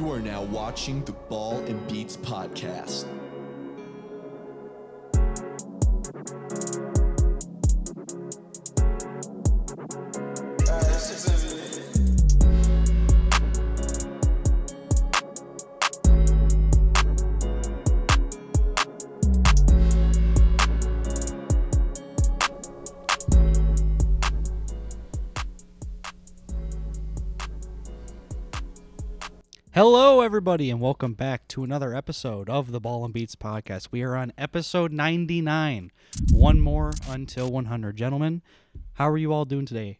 You are now watching the Ball and Beats podcast. Hello, everybody, and welcome back to another episode of the Ball and Beats podcast. We are on episode 99. One more until 100. Gentlemen, how are you all doing today?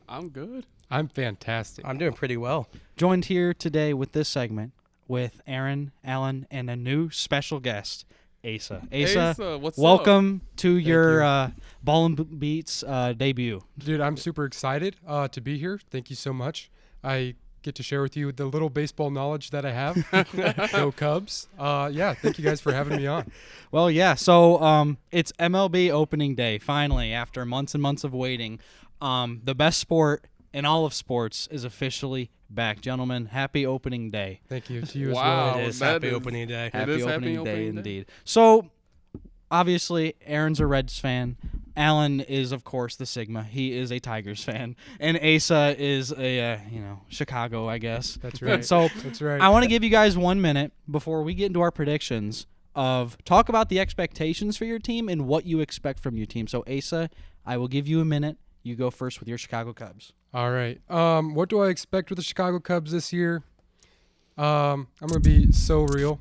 I'm good. I'm fantastic. I'm doing pretty well. Joined here today with this segment with Aaron, Alan, and a new special guest, Asa. Asa, what's welcome to your Ball and Beats debut. Dude, I'm super excited to be here. Thank you so much. I get to share with you the little baseball knowledge that I have. Go Cubs. Thank you guys for having me on. Well, yeah, so it's MLB opening day, finally, after months and months of waiting. The best sport in all of sports is officially back. Gentlemen, happy opening day. Thank you to you Wow. as well. It is that happy is- opening day. Happy is opening happy day opening day. indeed. So, obviously, Aaron's a Reds fan. Alan is, of course, the Sigma. He is a Tigers fan. And Asa is a, Chicago, I guess. That's right. So, That's right. I want to give you guys 1 minute before we get into our predictions of talk about the expectations for your team and what you expect from your team. So, Asa, I will give you a minute. You go first with your Chicago Cubs. All right. What do I expect with the Chicago Cubs this year? I'm going to be so real.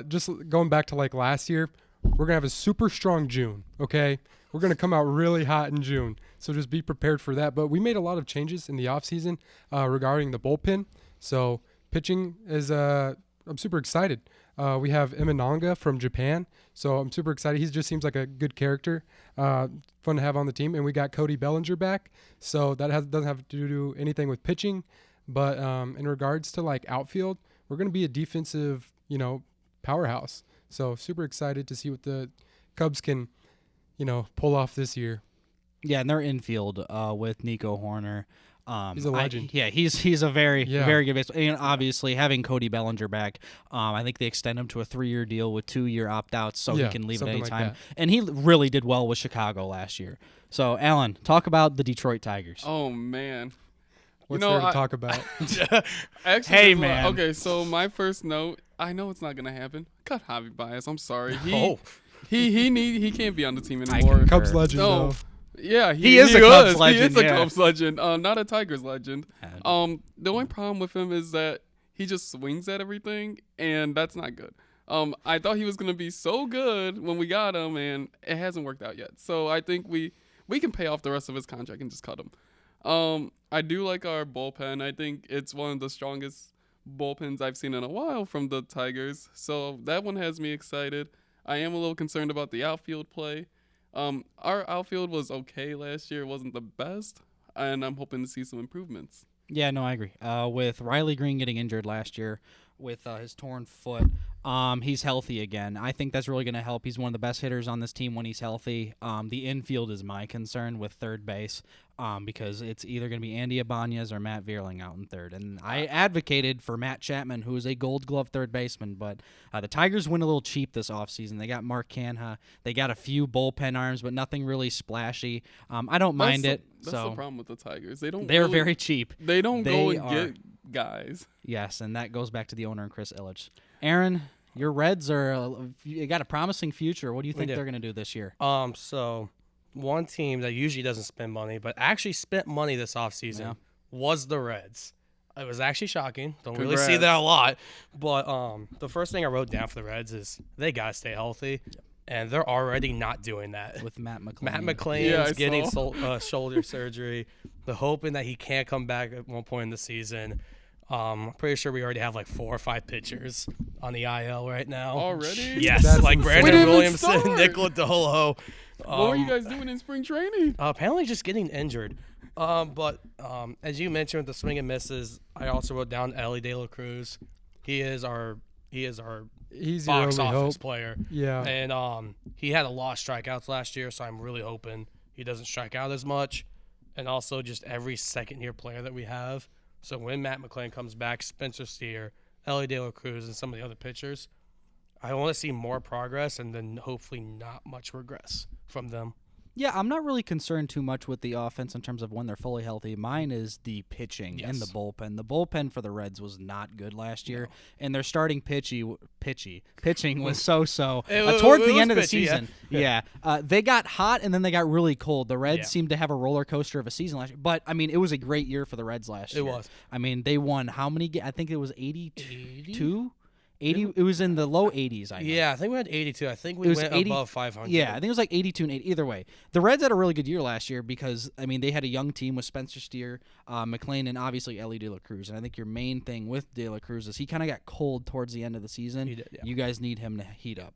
Just going back to like last year, we're going to have a super strong June, okay? We're going to come out really hot in June, so just be prepared for that. But we made a lot of changes in the offseason regarding the bullpen. So pitching is I'm super excited. We have Imananga from Japan, so I'm super excited. He just seems like a good character, fun to have on the team. And we got Cody Bellinger back, so that doesn't have to do anything with pitching. But in regards to like outfield, we're going to be a defensive, powerhouse. So super excited to see what the Cubs can, pull off this year. Yeah, and they're infield with Nico Horner. He's a legend. He's a very good baseball. And obviously, having Cody Bellinger back, I think they extend him to a 3-year deal with 2-year opt-outs, so he can leave at any like time. that. And he really did well with Chicago last year. So, Alan, talk about the Detroit Tigers. Oh, man. What's there to talk about? Actually, Hey, there's a lot- man. Okay, so my first note, I know it's not going to happen. Cut Javi Baez. I'm sorry. He can't be on the team anymore. Cubs legend, No. though. Yeah, He is a Cubs legend, He is a yeah. Cubs legend, not a Tigers legend. The only problem with him is that he just swings at everything, and that's not good. I thought he was going to be so good when we got him, and it hasn't worked out yet. So I think we can pay off the rest of his contract and just cut him. I do like our bullpen. I think it's one of the strongest bullpens I've seen in a while from the Tigers. So that one has me excited. I am a little concerned about the outfield play. Our outfield was okay last year. It wasn't the best, and I'm hoping to see some improvements. Yeah, no, I agree. With Riley Green getting injured last year with his torn foot, he's healthy again. I think that's really going to help. He's one of the best hitters on this team when he's healthy. The infield is my concern with third base because it's either going to be Andy Ibanez or Matt Vierling out in third. And I advocated for Matt Chapman, who is a Gold Glove third baseman, but the Tigers went a little cheap this offseason. They got Mark Canha. They got a few bullpen arms, but nothing really splashy. I don't mind it. That's so the problem with the Tigers. They're very cheap. They don't They go and are. get guys. Yes, and that goes back to the owner and Chris Ilitch. Aaron, your Reds you got a promising future. What do you think they're going to do this year? So one team that usually doesn't spend money, but actually spent money this offseason was the Reds. It was actually shocking. Don't really see Congrats. that a lot. But the first thing I wrote down for the Reds is they got to stay healthy. And they're already not doing that. With Matt McClain. Matt McClain's getting shoulder surgery. They're hoping that he can't come back at one point in the season. I'm pretty sure we already have like 4 or 5 pitchers on the IL right now. Already? Yes, That's like insane. We Brandon didn't even Williamson, start. Nicola DeHolo. What were you guys doing in spring training? Apparently just getting injured. But as you mentioned with the swing and misses, I also wrote down Ellie De La Cruz. He's our He's your box only office hope. player. Yeah. And he had a lot of strikeouts last year, so I'm really hoping he doesn't strike out as much. And also just every second-year player that we have So when Matt McClain comes back, Spencer Steer, Ellie De La Cruz, and some of the other pitchers, I want to see more progress and then hopefully not much regress from them. Yeah, I'm not really concerned too much with the offense in terms of when they're fully healthy. Mine is the pitching and the bullpen. The bullpen for the Reds was not good last year, and their starting pitching was so-so. Towards the end of the season. Yeah. They got hot, and then they got really cold. The Reds seemed to have a roller coaster of a season last year. But, I mean, it was a great year for the Reds last year. It was. I mean, they won how many I think it was 82? 80. It was in the low 80s, I know. Yeah, I think we had 82. I think we went above 500. Yeah, I think it was like 82 and 80. Either way, the Reds had a really good year last year because, I mean, they had a young team with Spencer Steer, McClain, and obviously Ellie De La Cruz. And I think your main thing with De La Cruz is he kind of got cold towards the end of the season. He did, yeah. You guys need him to heat up.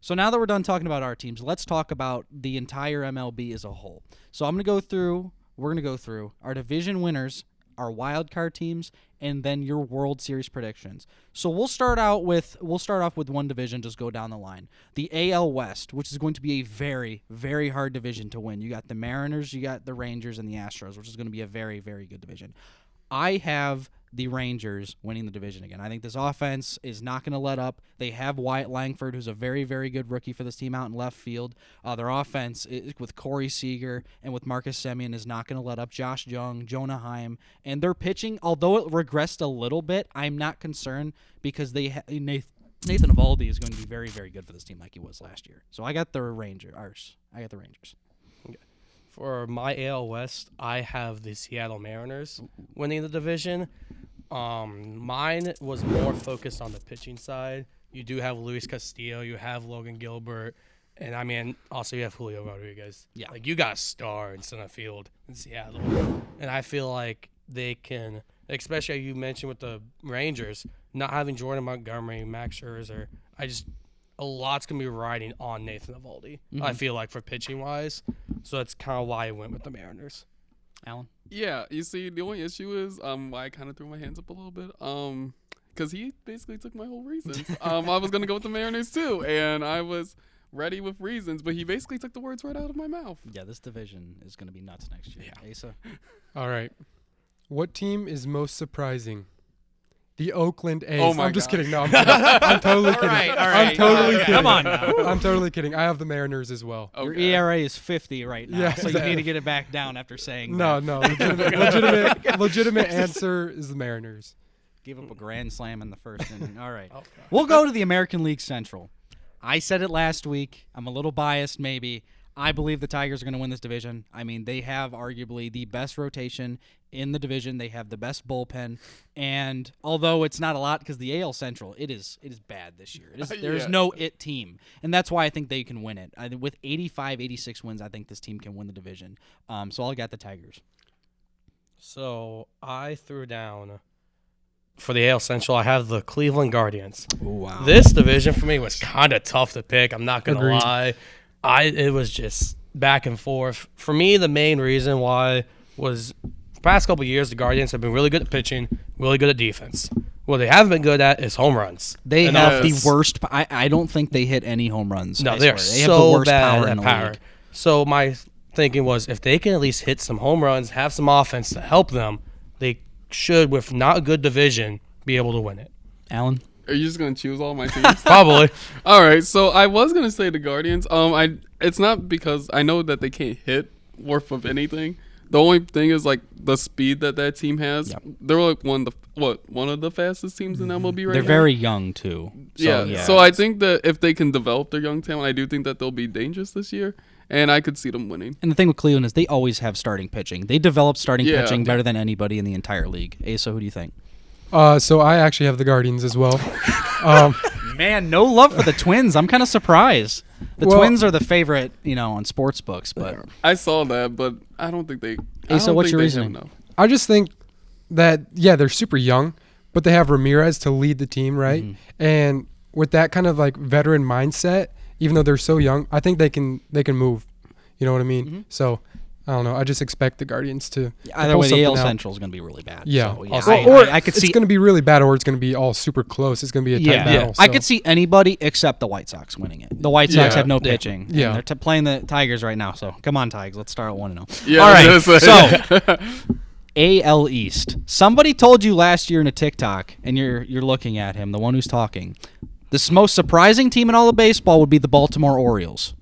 So now that we're done talking about our teams, let's talk about the entire MLB as a whole. So we're going to go through our division winners, our wild card teams, and then your World Series predictions. So we'll start off with one division, just go down the line. The AL West, which is going to be a very, very hard division to win. You got the Mariners, you got the Rangers, and the Astros, which is going to be a very, very good division. I have the Rangers winning the division again. I think this offense is not going to let up. They have Wyatt Langford, who's a very, very good rookie for this team out in left field. Their offense with Corey Seager and with Marcus Semien is not going to let up. Josh Jung, Jonah Heim, and their pitching, although it regressed a little bit, I'm not concerned because Nathan Eovaldi is going to be very, very good for this team like he was last year. So I got the Rangers. Okay. For my AL West, I have the Seattle Mariners winning the division. Mine was more focused on the pitching side. You do have Luis Castillo, you have Logan Gilbert, and I mean, also you have Julio Rodriguez. Yeah. Like, you got a star in center field in Seattle. And I feel like they can, especially you mentioned with the Rangers, not having Jordan Montgomery, Max Scherzer, a lot's going to be riding on Nathan Eovaldi, I feel like, for pitching-wise. So that's kind of why I went with the Mariners. Alan? Yeah, you see, the only issue is why I kind of threw my hands up a little bit. Because he basically took my whole reasons. I was going to go with the Mariners, too, and I was ready with reasons, but he basically took the words right out of my mouth. Yeah, this division is going to be nuts next year. Yeah. Asa? All right. What team is most surprising? The Oakland A's. Oh my I'm just God. kidding. No, I'm kidding. I'm totally kidding. All right. I'm totally kidding. Come on now. I'm totally kidding. I have the Mariners as well. Okay. Your ERA is 50 right now, Yeah, so you need to get it back down after saying No, that. legitimate answer is the Mariners. Give up a grand slam in the first inning. All right. Okay. We'll go to the American League Central. I said it last week. I'm a little biased maybe. I believe the Tigers are going to win this division. I mean, they have arguably the best rotation in the division. They have the best bullpen. And although it's not a lot because the AL Central, it is bad this year. There's no it team. And that's why I think they can win it. With 85, 86 wins, I think this team can win the division. So I got the Tigers. So I threw down, for the AL Central, I have the Cleveland Guardians. Ooh, wow. This division for me was kind of tough to pick. I'm not going to Agreed. lie. It was just back and forth. For me, the main reason why was the past couple of years, the Guardians have been really good at pitching, really good at defense. What they haven't been good at is home runs. They And have that's- the worst. I don't think they hit any home runs. No, I they are swear. They so have the worst bad power at in the power. league. So my thinking was, if they can at least hit some home runs, have some offense to help them, they should, with not a good division, be able to win it. Alan? Are you just going to choose all my teams? Probably. All right, so I was going to say the Guardians. It's not because I know that they can't hit worth of anything. The only thing is, like, the speed that team has. Yep. They're like one of the fastest teams in MLB right They're now. very young, too. So, Yeah. So I think that if they can develop their young talent, I do think that they'll be dangerous this year, and I could see them winning. And the thing with Cleveland is they always have starting pitching. They develop starting Yeah. pitching better than anybody in the entire league. Asa, who do you think? So I actually have the Guardians as well. Man, no love for the Twins. I'm kind of surprised. The Well- Twins are the favorite, on sports books. But I saw that, but I don't think they. Hey, so what's your reasoning? Enough. I just think that, yeah, they're super young, but they have Ramirez to lead the team, right? And with that kind of like veteran mindset, even though they're so young, I think they can move. You know what I mean? So I don't know. I just expect the Guardians to either pull way, the AL something out. Central is going to be really bad. Yeah. So, Also- I could see. It's going to be really bad, or it's going to be all super close. It's going to be a tight battle. I so. could see anybody except the White Sox winning it. The White Sox Yeah. have no Yeah. pitching. Yeah. And they're playing the Tigers right now. So come on, Tigers. Let's start at 1-0. Yeah, All I right. was gonna say. So AL East. Somebody told you last year in a TikTok, and you're looking at him, the one who's talking. The most surprising team in all of baseball would be the Baltimore Orioles.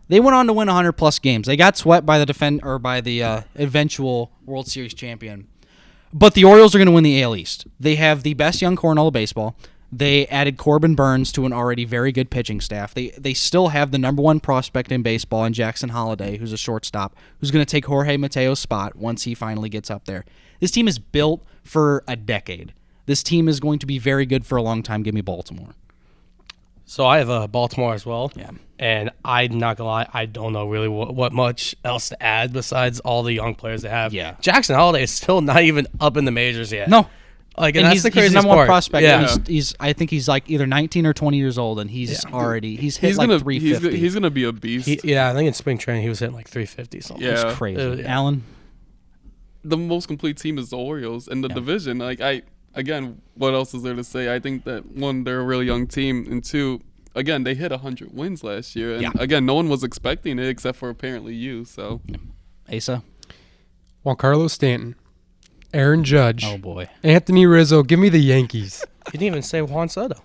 They went on to win 100+ games. They got swept by the eventual World Series champion. But the Orioles are going to win the AL East. They have the best young core in all of baseball. They added Corbin Burns to an already very good pitching staff. They still have the number one prospect in baseball in Jackson Holliday, who's a shortstop, who's going to take Jorge Mateo's spot once he finally gets up there. This team is built for a decade. This team is going to be very good for a long time. Give me Baltimore. So I have Baltimore as well. Yeah. And I'm not going to lie, I don't know really what much else to add besides all the young players they have. Yeah. Jackson Holliday is still not even up in the majors yet. No. Like, and that's he's the the craziest number one part. prospect. Yeah. I think he's like either 19 or 20 years old, and he's hit He's like gonna 350. he's gonna be a beast. I think in spring training he was hitting like 350 something. Yeah. It's crazy. Yeah. Alan? The most complete team is the Orioles in the division. Like again, what else is there to say? I think that one, they're a really young team, and two, again, they hit 100 wins last year, and again, no one was expecting it except for apparently you. So, Asa? Juan Carlos Stanton, Aaron Judge, Oh, boy. Anthony Rizzo. Give me the Yankees. You didn't even say Juan Soto.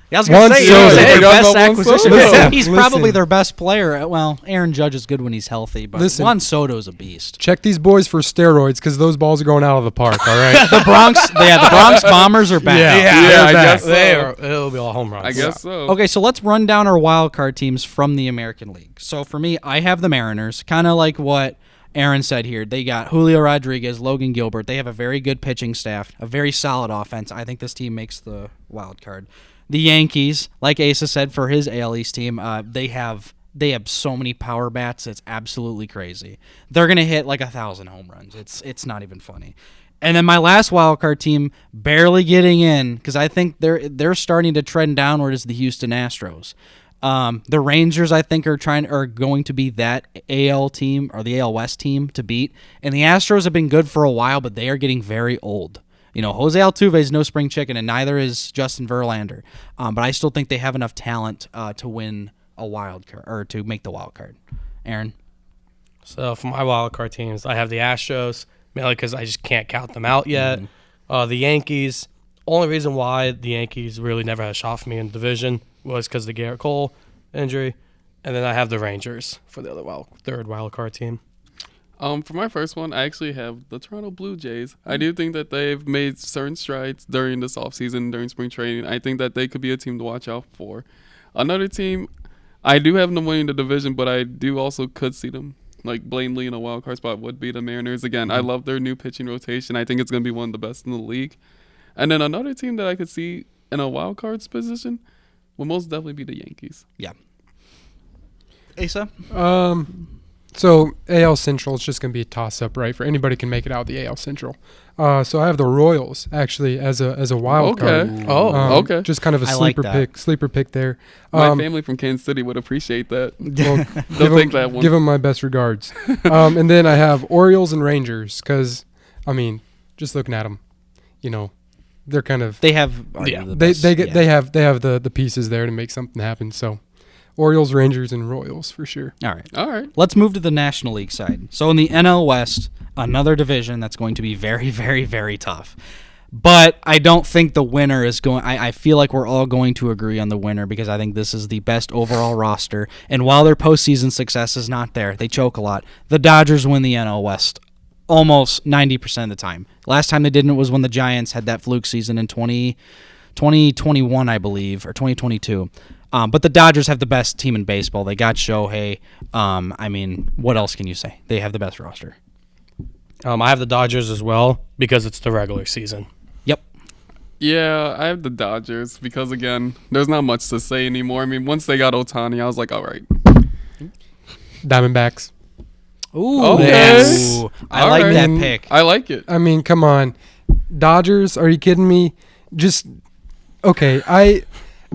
Yeah, I was Juan going to say, Soto. he's their Forgot best about Juan acquisition. Soto. He's probably their best player. Well, Aaron Judge is good when he's healthy, but Listen. Juan Soto's a beast. Check these boys for steroids because those balls are going out of the park. All right. The Bronx Bombers are back. Yeah, I guess so. It'll be all home runs. I guess so. Okay, so let's run down our wild card teams from the American League. So for me, I have the Mariners, kind of like what Aaron said here. They got Julio Rodriguez, Logan Gilbert. They have a very good pitching staff, a very solid offense. I think this team makes the wild card. The Yankees, like Asa said, for his AL East team, they have so many power bats. It's absolutely crazy. They're gonna hit like 1,000 home runs. It's not even funny. And then my last wild card team, barely getting in because I think they're starting to trend downward, is the Houston Astros. The Rangers, I think, are going to be that AL team or the AL West team to beat. And the Astros have been good for a while, but they are getting very old. You know, Jose Altuve is no spring chicken, and neither is Justin Verlander. But I still think they have enough talent to win a wild card or to make the wild card. Aaron? So for my wild card teams, I have the Astros, mainly because I just can't count them out yet. The Yankees, only reason why the Yankees really never had a shot for me in the division was because of the Garrett Cole injury. And then I have the Rangers for the third wild card team. For my first one, I actually have the Toronto Blue Jays. I do think that they've made certain strides during this offseason, during spring training. I think that they could be a team to watch out for. Another team, I do have them winning the division, but I do also could see them like blatantly in a wild card spot would be the Mariners. Again, I love their new pitching rotation. I think it's going to be one of the best in the league. And then another team that I could see in a wild cards position would most definitely be the Yankees. Yeah. Asa? So AL Central is just going to be a toss-up, right? For anybody can make it out of the AL Central. So I have the Royals actually as a wild card. Okay. Just kind of a I like sleeper pick there. My family from Kansas City would appreciate that. Well, They'll take that one. Give them my best regards. And then I have Orioles and Rangers because, I mean, just looking at them, you know, they're kind of They have they have the pieces there to make something happen. So Orioles, Rangers, and Royals for sure. All right. Let's move to the National League side. So in the NL West, another division that's going to be very, very, very tough. But I don't think the winner is going. I feel like we're all going to agree on the winner because I think this is the best overall roster. And while their postseason success is not there, they choke a lot. The Dodgers win the NL West almost 90% of the time. Last time they didn't was when the Giants had that fluke season in 2021, I believe, or 2022. But the Dodgers have the best team in baseball. They got Shohei. I mean, what else can you say? They have the best roster. I have the Dodgers as well because it's the regular season. Yep. Yeah, I have the Dodgers because, again, there's not much to say anymore. I mean, once they got Ohtani, I was like, all right. Diamondbacks. Ooh, Okay. Ooh, I All like right. that pick. I like it. I mean, come on. Dodgers, are you kidding me? Just okay,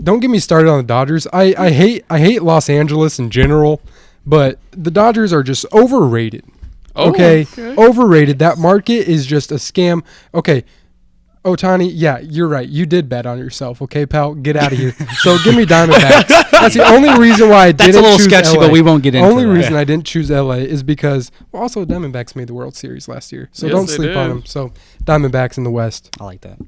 don't get me started on the Dodgers. I hate Los Angeles in general, but the Dodgers are just overrated. Oh, Okay? Overrated. That market is just a scam. Okay. Otani, yeah, you're right. You did bet on yourself, okay, pal? Get out of here. So give me Diamondbacks. That's the only reason why I didn't choose That's a little sketchy, LA. but we won't get into Only that. reason I didn't choose LA is because also Diamondbacks made the World Series last year, so Yes, don't they sleep on did. them. So Diamondbacks in the West. I like that.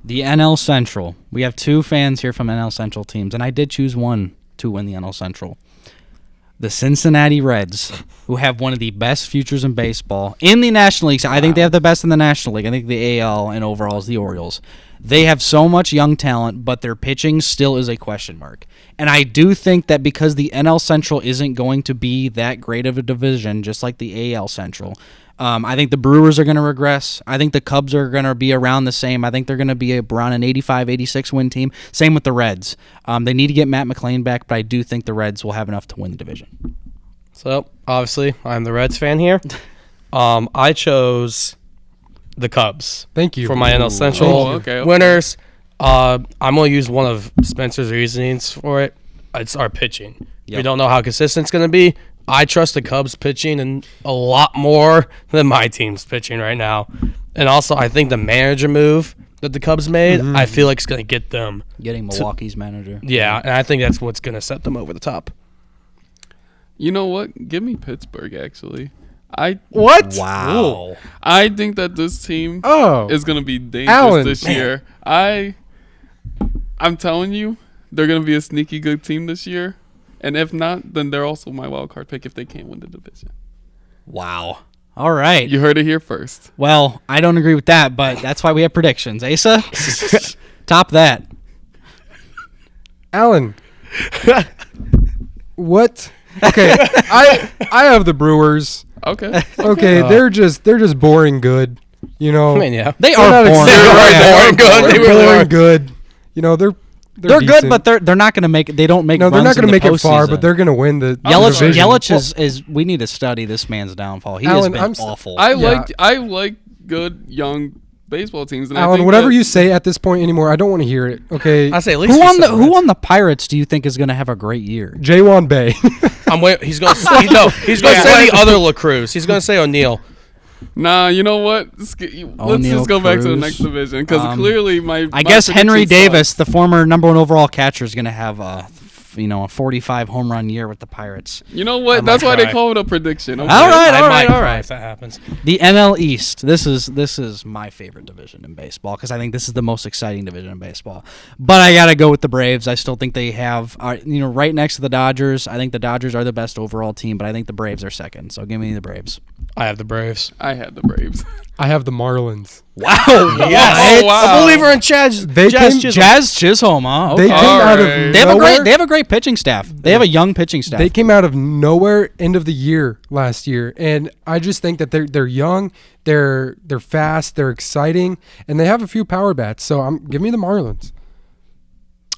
The NL Central. We have 2 fans here from NL Central teams, and I did choose one to win the NL Central. The Cincinnati Reds, who have one of the best futures in baseball in the National League. I think they have the best in the National League. I think the AL and overall is the Orioles. They have so much young talent, but their pitching still is a question mark. And I do think that because the NL Central isn't going to be that great of a division, just like the AL Central, I think the Brewers are going to regress. I think the Cubs are going to be around the same. I think they're going to be around an 85, 86 win team. Same with the Reds. They need to get Matt McClain back, but I do think the Reds will have enough to win the division. So, obviously, I'm the Reds fan here. I chose the Cubs. Thank you. For my NL Central Oh, okay. winners. I'm going to use one of Spencer's reasonings for it. It's our pitching. Yep. We don't know how consistent it's going to be. I trust the Cubs pitching and a lot more than my team's pitching right now. And also, I think the manager move that the Cubs made, I feel like it's going to get them. Getting Milwaukee's manager. Yeah, and I think that's what's going to set them over the top. You know what? Give me Pittsburgh, actually. What? Wow. I think that this team Oh. is going to be dangerous Alan, this man. year. I'm telling you, they're going to be a sneaky good team this year. And if not, then they're also my wild card pick if they can't win the division. Wow. All right. You heard it here first. Well, I don't agree with that, but that's why we have predictions. Asa, top that. Alan. What? Okay, I have the Brewers. Okay. Okay, they're just boring good. You know, I mean, yeah. They They're are not boring. exciting. They are good. They really boring are. good. You know, they're They're good, decent. but they're not going to make. They don't make. no, they're runs not in going to the make it far, postseason. but they're going to win the Yelich. division. Yelich is. We need to study this man's downfall. He Alan, has I'm been awful. I Yeah. like good young baseball teams. And I Alan, think whatever that- you say at this point anymore, I don't want to hear it. Okay, I say at least who we on said the the Who Reds. on the Pirates do you think is going to have a great year? J1 Bay. I'm waiting. He's going to say the other LaCruz. He's going to say O'Neal. Nah, you know what? Let's O'Neal just go back to the Cruz. next division because clearly I guess Henry Davis, the former #1 overall catcher, is going to have a 45 home run year with the Pirates. You know what? might That's why they cry. call it a prediction. Okay? All right, I all might right, all cry right. if that happens. The NL East. This is my favorite division in baseball because I think this is the most exciting division in baseball. But I gotta go with the Braves. I still think they have, right next to the Dodgers. I think the Dodgers are the best overall team, but I think the Braves are second. So give me the Braves. I have the Braves. I had the Braves. I have the Marlins. Wow. Yes. Oh, wow. A believer in Jazz. They Jazz came- Chisholm. Jazz Chisholm, huh? They Okay. came out of Alright. They have nowhere. a great pitching staff. They have a young pitching staff. They came out of nowhere end of the year last year, and I just think that they're young, they're fast, they're exciting, and they have a few power bats. So give me the Marlins.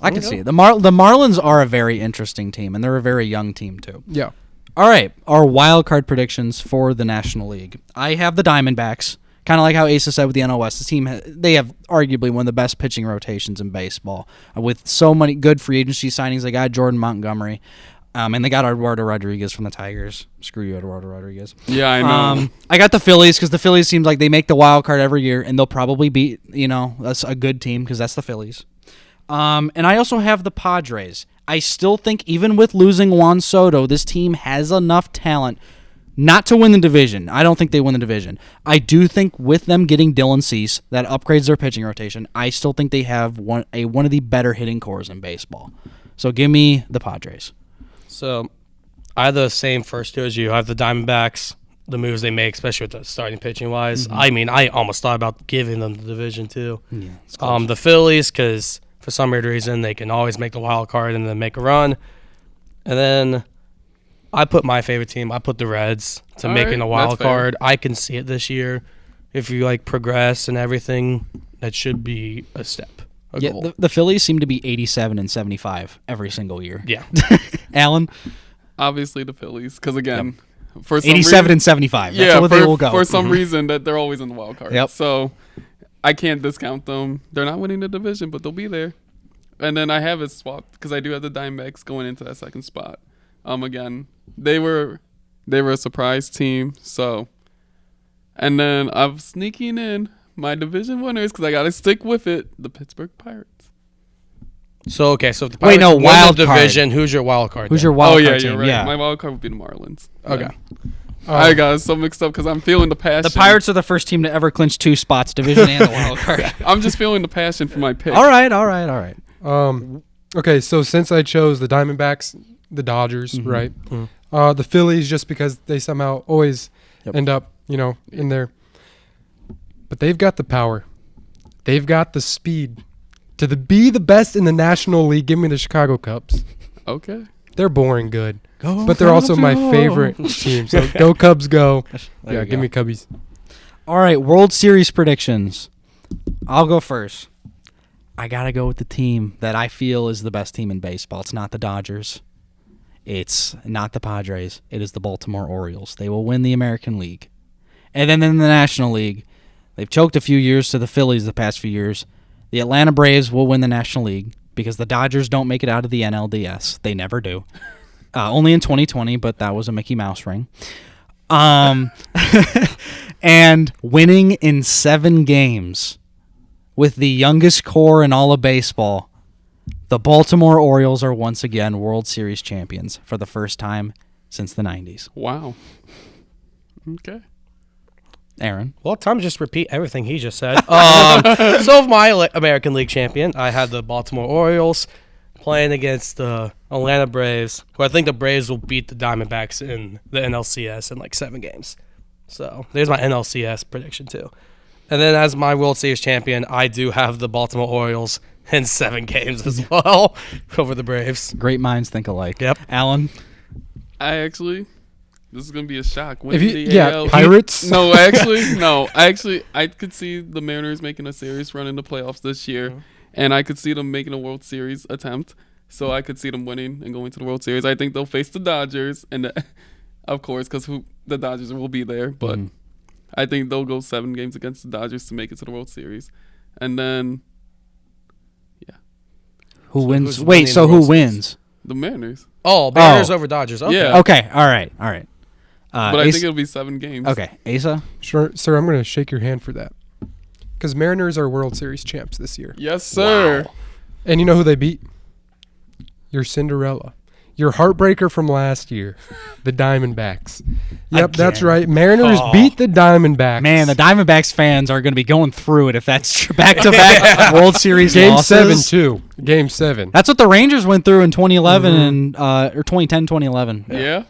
I can see it. The Marlins are a very interesting team, and they're a very young team too. Yeah. All right, our wild card predictions for the National League. I have the Diamondbacks, kind of like how Asa said with the NL West. The team they have arguably one of the best pitching rotations in baseball, with so many good free agency signings. They got Jordan Montgomery, and they got Eduardo Rodriguez from the Tigers. Screw you, Eduardo Rodriguez. Yeah, I know. I got the Phillies because the Phillies seems like they make the wild card every year, and they'll probably beat that's a good team because that's the Phillies. And I also have the Padres. I still think even with losing Juan Soto, this team has enough talent not to win the division. I don't think they win the division. I do think with them getting Dylan Cease, that upgrades their pitching rotation. I still think they have one of the better hitting cores in baseball. So give me the Padres. So I have the same first two as you. I have the Diamondbacks, the moves they make, especially with the starting pitching wise. I mean, I almost thought about giving them the division too. Yeah, The Phillies, because for some weird reason they can always make the wild card and then make a run. And then I put my favorite team. I put the Reds to All making right, a wild that's fair. card. I can see it this year. If you progress and everything, that should be a step. A Yeah, goal. the Phillies seem to be 87 and 75 every single year. Yeah. Alan, Obviously the Phillies, because again, for some 87 reason, and 75. That's yeah, what they will go. for some reason that they're always in the wild card. Yep. So I can't discount them. They're not winning the division, but they'll be there. And then I have it swapped because I do have the Diamondbacks going into that second spot. Again, they were a surprise team. So, and then I'm sneaking in my division winners, because I got to stick with it, the Pittsburgh Pirates. So if the Wait, Pirates no, win wild the card. division, who's your wild card? Who's then? your wild Oh, yeah, card you're team? right. Yeah. My wild card would be the Marlins. Okay. I got so mixed up because I'm feeling the passion. The Pirates are the first team to ever clinch 2 spots, division and the wild card. I'm just feeling the passion for my pick. All right. Okay, so since I chose the Diamondbacks, the Dodgers, right? The Phillies, just because they somehow always end up, in there. But they've got the power. They've got the speed. To be the best in the National League, give me the Chicago Cubs. Okay. They're boring good. But they're also my favorite team. So go Cubs, go. There you Give go. me Cubbies. All right, World Series predictions. I'll go first. I got to go with the team that I feel is the best team in baseball. It's not the Dodgers. It's not the Padres. It is the Baltimore Orioles. They will win the American League. And then in the National League, they've choked a few years to the Phillies the past few years. The Atlanta Braves will win the National League because the Dodgers don't make it out of the NLDS. They never do. Only in 2020, but that was a Mickey Mouse ring. And winning in 7 games with the youngest core in all of baseball, the Baltimore Orioles are once again World Series champions for the first time since the 90s. Wow. Okay. Aaron? Well, Tom just repeat everything he just said. So, my American League champion, I had the Baltimore Orioles playing against the Atlanta Braves, who I think the Braves will beat the Diamondbacks in the NLCS in like 7 games. So, there's my NLCS prediction, too. And then as my World Series champion, I do have the Baltimore Orioles in 7 games as well over the Braves. Great minds think alike. Yep. Alan? This is gonna be a shock. If you, Pirates? No, actually, I could see the Mariners making a serious run in the playoffs this year, and I could see them making a World Series attempt. So I could see them winning and going to the World Series. I think they'll face the Dodgers, and of course, because the Dodgers will be there. But I think they'll go 7 games against the Dodgers to make it to the World Series, and then Who wins? who's Wait, winning so the who World Series? wins? the Mariners. Oh, Mariners over Dodgers. Okay. Yeah. Okay, all right. But I think it'll be 7 games. Okay, Asa? Sure, sir, I'm going to shake your hand for that. Because Mariners are World Series champs this year. Yes, sir. Wow. And you know who they beat? Your Cinderella. Your heartbreaker from last year. The Diamondbacks. Yep, that's Again. right. Mariners beat the Diamondbacks. Man, the Diamondbacks fans are going to be going through it if that's back-to-back World Series Game losses. 7, too. Game 7. That's what the Rangers went through in 2011 and or 2010, 2011. Yeah.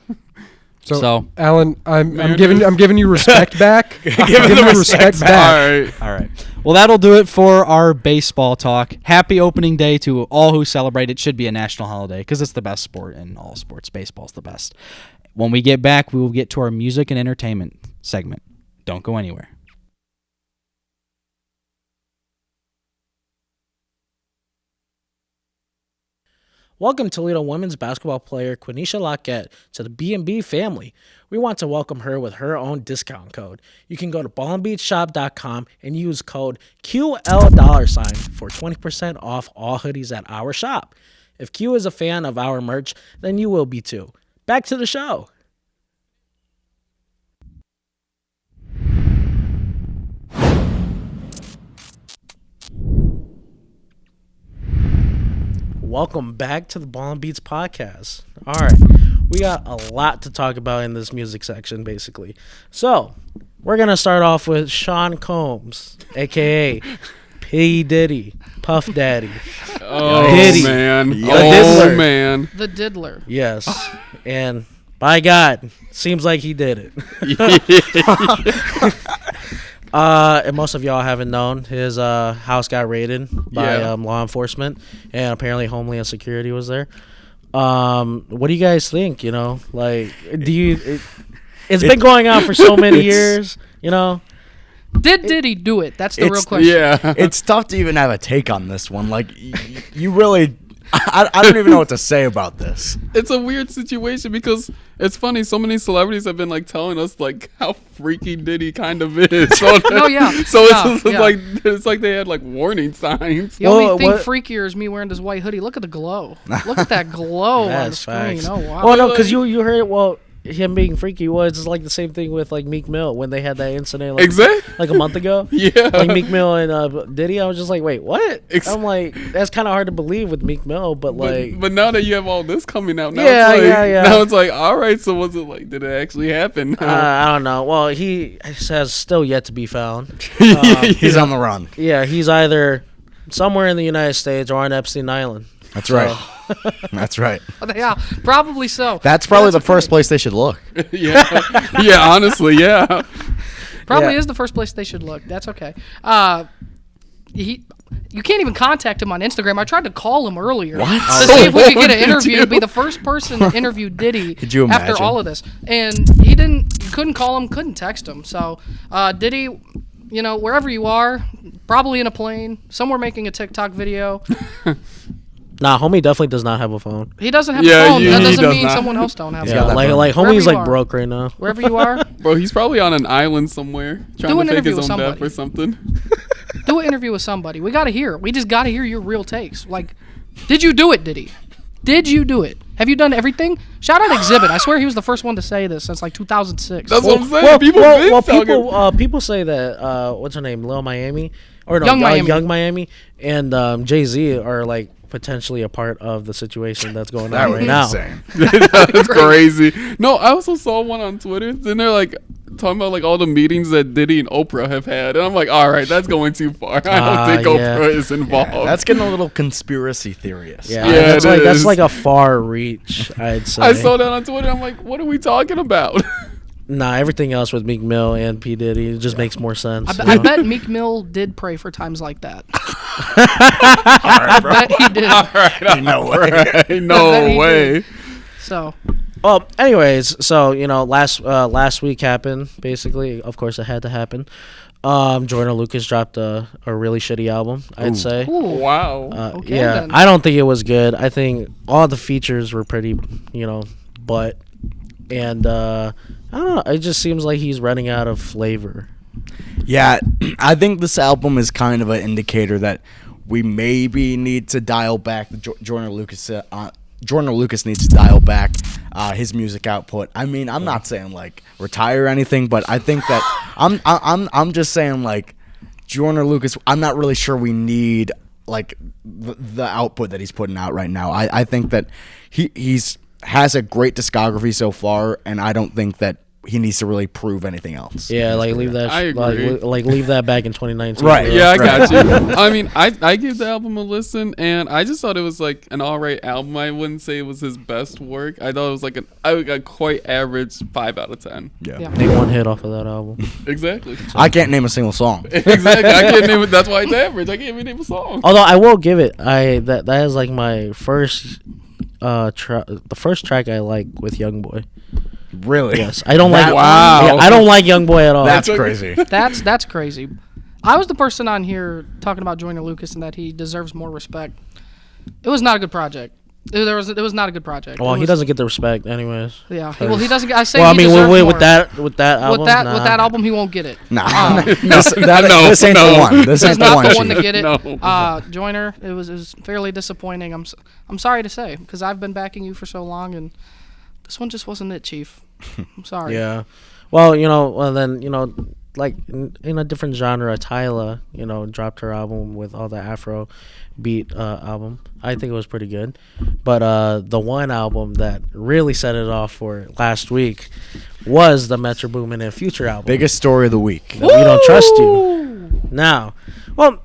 So Alan, I'm Mariners. giving you respect back. I'm giving you respect back. All right. all right. Well, that'll do it for our baseball talk. Happy opening day to all who celebrate. It should be a national holiday because it's the best sport in all sports. Baseball's the best. When we get back, we will get to our music and entertainment segment. Don't go anywhere. Welcome Toledo women's basketball player Quenisha Lockett to the B&B family. We want to welcome her with her own discount code. You can go to ballandbeachshop.com and use code QL$ for 20% off all hoodies at our shop. If Q is a fan of our merch, then you will be too. Back to the show. Welcome back to the Ball and Beats podcast. All right, we got a lot to talk about in this music section, basically. So, we're going to start off with Sean Combs, a.k.a. P. Diddy, Puff Daddy. Oh, Diddy. man. The Oh, Diddler. man. The Diddler. Yes, and by God, seems like he did it. And most of y'all haven't known, his house got raided by law enforcement, and apparently Homeland Security was there. What do you guys think? You know, like, it's been going on for so many years. You know, Did Diddy do it? That's the real It's- question. Yeah. It's tough to even have a take on this one. Like, you really, I don't even know what to say about this. It's a weird situation because it's funny. So many celebrities have been like telling us like how freaky Diddy kind of is. So, Oh, yeah. So Yeah, it's yeah. like they had like warning signs. The only thing what- freakier is me wearing this white hoodie. Look at the glow. Look at that glow on the That's screen. facts. Oh, wow. Well, no, because you heard it. Well, him being freaky was like the same thing with like Meek Mill when they had that incident like, Exactly. like a month ago. Yeah. Like Meek Mill and Diddy. I was just like, wait, what? Ex- I'm like, that's kind of hard to believe with Meek Mill, but like, but now that you have all this coming out, now Yeah, it's like, yeah. now it's like, all right, so was it like, did it actually happen? I don't know. Well, he has still yet to be found. He's on the run. Yeah, he's either somewhere in the United States or on Epstein Island. That's right. That's right. Yeah, probably so. That's probably the first place they should look. yeah, yeah, honestly, yeah. Probably Yeah. is the first place they should look. That's okay. You can't even contact him on Instagram. I tried to call him earlier What? to see if we could get an Did interview. you? Be the first person to interview Diddy Could you after imagine? all of this, and he didn't. You couldn't call him, couldn't text him. So Diddy, you know, wherever you are, probably in a plane, somewhere making a TikTok video. Nah, homie definitely does not have a phone. He doesn't have Yeah, a phone. he That doesn't does mean not. someone else don't have He's a got phone. that Like Wherever homie's you like are. broke right now. Wherever you are, Bro, he's probably on an island somewhere trying Do an to fake interview his with own death somebody. or something. do an interview with somebody. We gotta hear. We just gotta hear your real takes. Like, did you do it, Diddy? Did you do it? Have you done everything? Shout out Exhibit. I swear he was the first one to say this since like 2006. That's what I'm saying. People been talking. People say that what's her name, Lil Miami, or no, Young Miami. Young Miami, and Jay-Z are like potentially a part of the situation that's going That on would right be now. insane. That's crazy. No, I also saw one on Twitter. Then they're like talking about like all the meetings that Diddy and Oprah have had, and I'm like, all right, that's going too far. I don't think yeah. Oprah is involved. Yeah, that's getting a little conspiracy theorist. Yeah, Yeah, that's it like is. a far reach, I'd say. I saw that on Twitter. I'm like, what are we talking about? Nah, everything else with Meek Mill and P Diddy just makes more sense. I bet Meek Mill did pray for times like that. I bet he did. No way. Right, I bet no he way. did. So Well, anyways, so you know, last week happened. Basically, of course, it had to happen. Jordan Lucas dropped a really shitty album, I'd say. ooh, Wow. Okay, Yeah, then. I don't think it was good. I think all the features were pretty, but and I don't know. It just seems like he's running out of flavor. Yeah, I think this album is kind of an indicator that we maybe need to dial back the Jordan Lucas. Jordan Lucas needs to dial back his music output. I mean, I'm not saying like retire or anything, but I think that I'm just saying like Jordan Lucas. I'm not really sure we need like the output that he's putting out right now. I think that he's has a great discography so far, and I don't think that he needs to really prove anything else. Yeah, like leave that. I agree. Like leave that back in 2019. Right. bro. Yeah, I got you. I mean, I gave the album a listen, and I just thought it was like an alright album. I wouldn't say it was his best work. I thought it was like a quite average 5 out of 10. Yeah. Name one hit off of that album. Exactly. I can't name a single song. Exactly. I can't name it. That's why it's average. I can't even name a song. Although I will give it, that is like my first the first track I like with YoungBoy. Really? Yes, I don't like. Wow. Yeah, I don't like YoungBoy at all. That's okay. crazy. That's crazy. I was the person on here talking about Jordan Lucas and that he deserves more respect. It was not a good project. It was not a good project. Well, It he was- doesn't get the respect, anyways. Yeah. Well, he doesn't. I say. Well, I he mean, deserves with more. that album, with that nah. album, he won't get it. Nah, this ain't No. the one. This He's ain't the not one. the one to Chief. get it. No. Joyner, it was fairly disappointing. I'm sorry to say because I've been backing you for so long, and this one just wasn't it, Chief. I'm sorry. Yeah. Well, like in a different genre, Tyla, dropped her album with all the Afro beat album. I think it was pretty good. But the one album that really set it off for last week was the Metro Boomin and Future album. Biggest story of the week. We don't trust you. Now, well,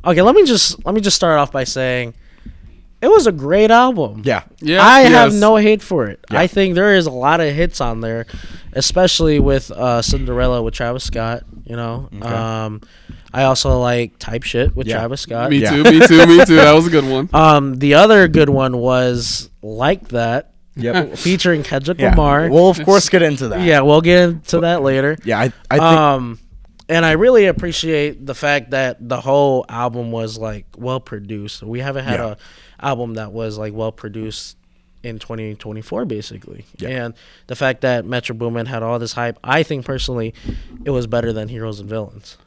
okay, let me just start off by saying it was a great album. Yeah. Yeah. I have yes. no hate for it. Yeah. I think there is a lot of hits on there, especially with Cinderella with Travis Scott. Okay. I also like Type Shit with Yeah. Travis Scott. Me Yeah. too. Me too. Me too. That was a good one. The other good one was Like That, Yep. featuring Kendrick Yeah. Lamar. We'll of course get into that. Yeah, we'll get into that later. Yeah. I think. And I really appreciate the fact that the whole album was like well produced. We haven't had Yeah. a album that was like well produced in 2024 basically. Yeah. And the fact that Metro Boomin had all this hype, I think personally it was better than Heroes and Villains.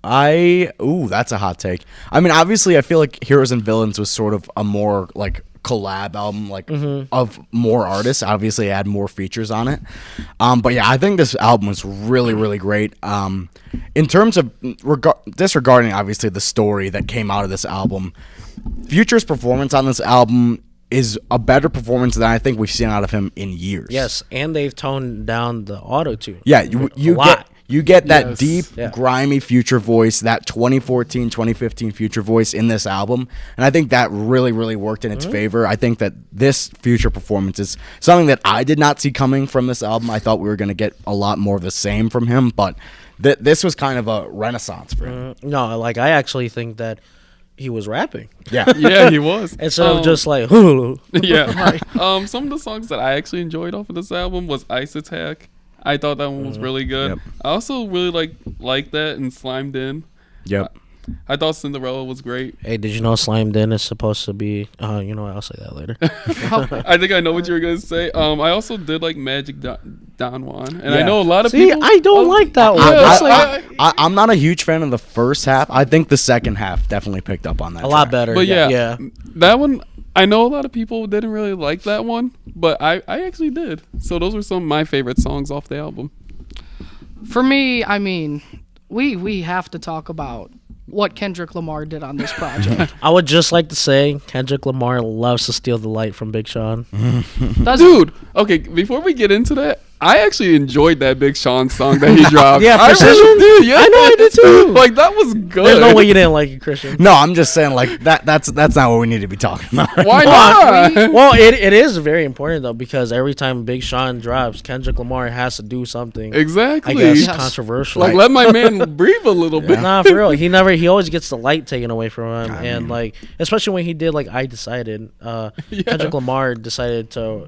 That's a hot take. I mean, obviously, I feel like Heroes and Villains was sort of a more like collab album, like of more artists. Obviously, add more features on it. But yeah, I think this album was really, really great. In terms of disregarding obviously the story that came out of this album, Future's performance on this album is a better performance than I think we've seen out of him in years. Yes, and they've toned down the auto-tune. Yeah, you get that Yes. deep, grimy Future voice, that 2014, 2015 Future voice in this album. And I think that really, really worked in its favor. I think that this Future performance is something that I did not see coming from this album. I thought we were going to get a lot more of the same from him, but this was kind of a renaissance for him. No, like I actually think that he was rapping Yeah. Yeah, he was. instead of just like, Yeah. Some of the songs that I actually enjoyed off of this album was Ice Attack. I thought that one was really good. Yep. I also really like that and Slimed In. Yep. I thought Cinderella was great. Hey, did you know Slimed In is supposed to be? You know what? I'll say that later. I think I know what you were gonna say. I also did like Magic Don Juan, and I know a lot of See, people. I don't like that one. I'm not a huge fan of the first half. I think the second half definitely picked up on that. A lot track. better. But yeah, yeah. that one. I know a lot of people didn't really like that one, but I actually did. So those were some of my favorite songs off the album. For me, I mean, we have to talk about what Kendrick Lamar did on this project. I would just like to say Kendrick Lamar loves to steal the light from Big Sean. Does Dude, okay, before we get into that, I actually enjoyed that Big Sean song that he dropped. Yeah, I Precision? really did. Yeah, I know I did too. Like that was good. There's no way you didn't like it, Christian. No, I'm just saying like that's not what we need to be talking about. Why not? Well, it is very important though because every time Big Sean drops, Kendrick Lamar has to do something. Exactly. I guess Yes. controversial. Like let my man breathe a little bit. Nah, for real. He always gets the light taken away from him, and like especially when he did like I Decided. Kendrick Lamar decided to,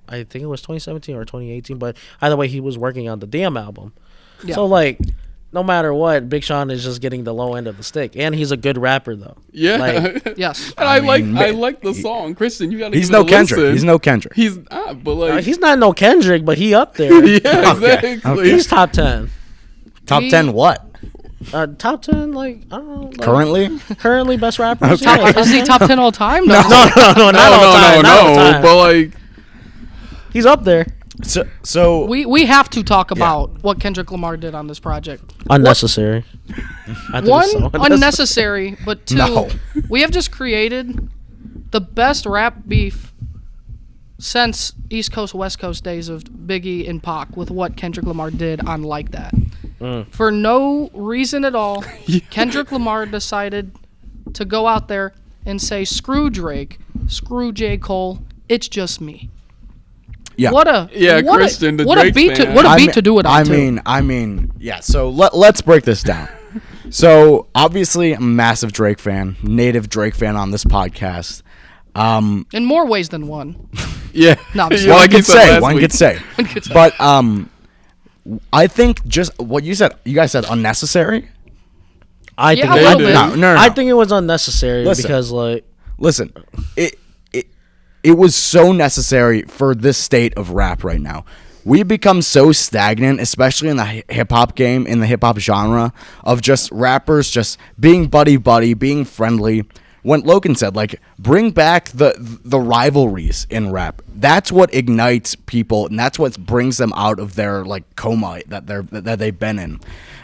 I think it was 2017 or 2018, but either way, he was working on the Damn album. Yeah. So like, no matter what, Big Sean is just getting the low end of the stick, and he's a good rapper though. Yeah. Like, Yes. And I mean, like the song. Christian, you gotta He's give it no a Kendrick. listen. He's no Kendrick. He's not, but like he's not no Kendrick, but he up there. yeah, Okay. exactly. He's top 10. Top He- 10 what? Top 10, like I don't know. Like, Currently? best rappers. Okay. Yeah. Is he top 10 all time? No. No, not all time. Not all time. But like He's up there. So We have to talk about what Kendrick Lamar did on this project. Unnecessary. I think One, it's so unnecessary, but two, No. we have just created the best rap beef since East Coast West Coast days of Biggie and Pac with what Kendrick Lamar did on Like That. For no reason at all, Kendrick Lamar decided to go out there and say, screw Drake, screw J. Cole, it's just me. yeah. What a Christian, the what a Drake beat fan. to beat to do it on. I mean, yeah. So let's break this down. So obviously, I'm a massive Drake fan, native Drake fan on this podcast. In more ways than one. yeah. No, I'm just Yeah, One like you could said say, last one week. could say, but I think just what you said. You guys said unnecessary. I Yeah, think a little bit. No. I think it was unnecessary Listen. because like Listen, it was so necessary for this state of rap right now. We've become so stagnant, especially in the hip hop game, in the hip hop genre, of just rappers just being buddy, being friendly. When Logan said, like, bring back the rivalries in rap. That's what ignites people, and that's what brings them out of their like coma that they've been in.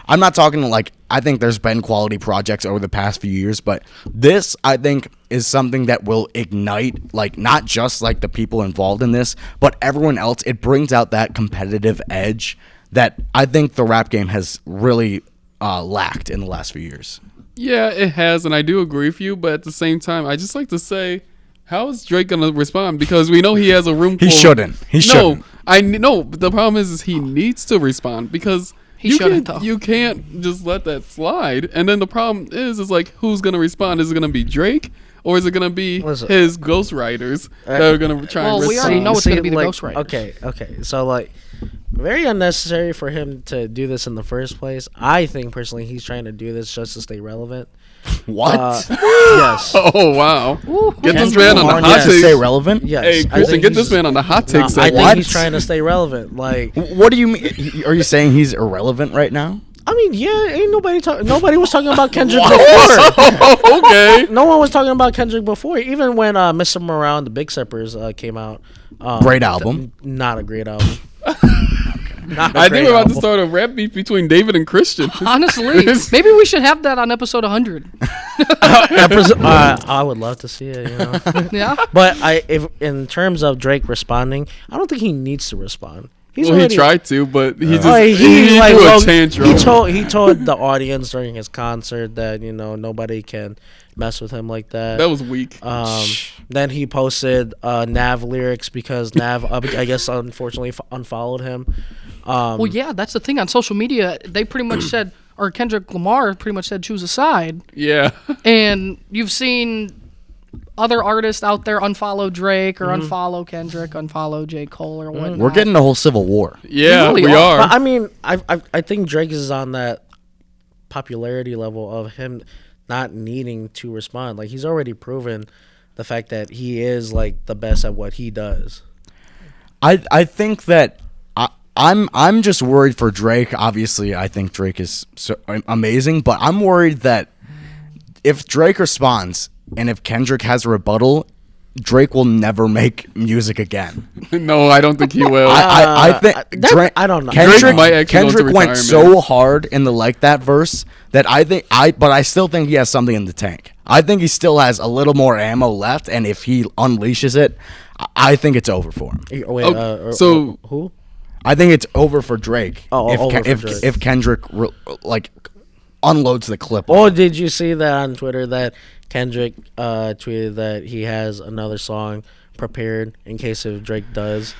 I'm not talking like I think there's been quality projects over the past few years, but this I think is something that will ignite like not just like the people involved in this, but everyone else. It brings out that competitive edge that I think the rap game has really lacked in the last few years. Yeah, it has, and I do agree with you. But at the same time, I just like to say, how is Drake gonna respond? Because we know he has a room. He full. shouldn't. He shouldn't. No. But the problem is he needs to respond because He shouldn't, though. You can't just let that slide. And then the problem is like who's gonna respond? Is it gonna be Drake or is it gonna be Listen. his ghostwriters that are gonna try and Well, we respond? already know it's gonna be the like, ghostwriters. Okay. So like very unnecessary for him to do this in the first place. I think personally he's trying to do this just to stay relevant. What? Yes. Oh wow! Get this Kendrick man on the Lamar hot needs to takes. stay relevant? Yes. Hey, I Christian, think get this he's- man on the hot No, takes. I think What? he's trying to stay relevant. Like What do you mean? Are you saying he's irrelevant right now? I mean, yeah, ain't nobody was talking about Kendrick before. Okay. No one was talking about Kendrick before. Even when Mr. Morale and the Big Sippers came out. Great album. Not a great album. I think we're about to start a rap beef between David and Christian. Honestly, maybe we should have that on episode 100. I would love to see it, you know. Yeah. But if in terms of Drake responding, I don't think he needs to respond. He tried to, but he just he threw a tantrum. He told the audience during his concert that nobody can mess with him like that. That was weak. Then he posted Nav lyrics because Nav, I guess, unfortunately unfollowed him. Well, yeah, that's the thing on social media. They pretty much said, or Kendrick Lamar pretty much said, choose a side. Yeah. And you've seen other artists out there unfollow Drake or unfollow Kendrick, unfollow J. Cole or whatnot. We're getting a whole civil war. Yeah, really we are. But I mean, I think Drake is on that popularity level of him not needing to respond. Like, he's already proven the fact that he is like the best at what he does. I think that I'm just worried for Drake. Obviously, I think Drake is so amazing, but I'm worried that if Drake responds and if Kendrick has a rebuttal, Drake will never make music again. No, I don't think he will. I think Drake, I don't know. Kendrick, might actually go into Kendrick went retirement. so hard in the Like That verse that but I still think he has something in the tank. I think he still has a little more ammo left, and if he unleashes it, I think it's over for him. Wait, so who? I think it's over for Drake Over for Drake. if Kendrick unloads the clip. Oh, did you see that on Twitter that Kendrick tweeted that he has another song prepared in case if Drake does?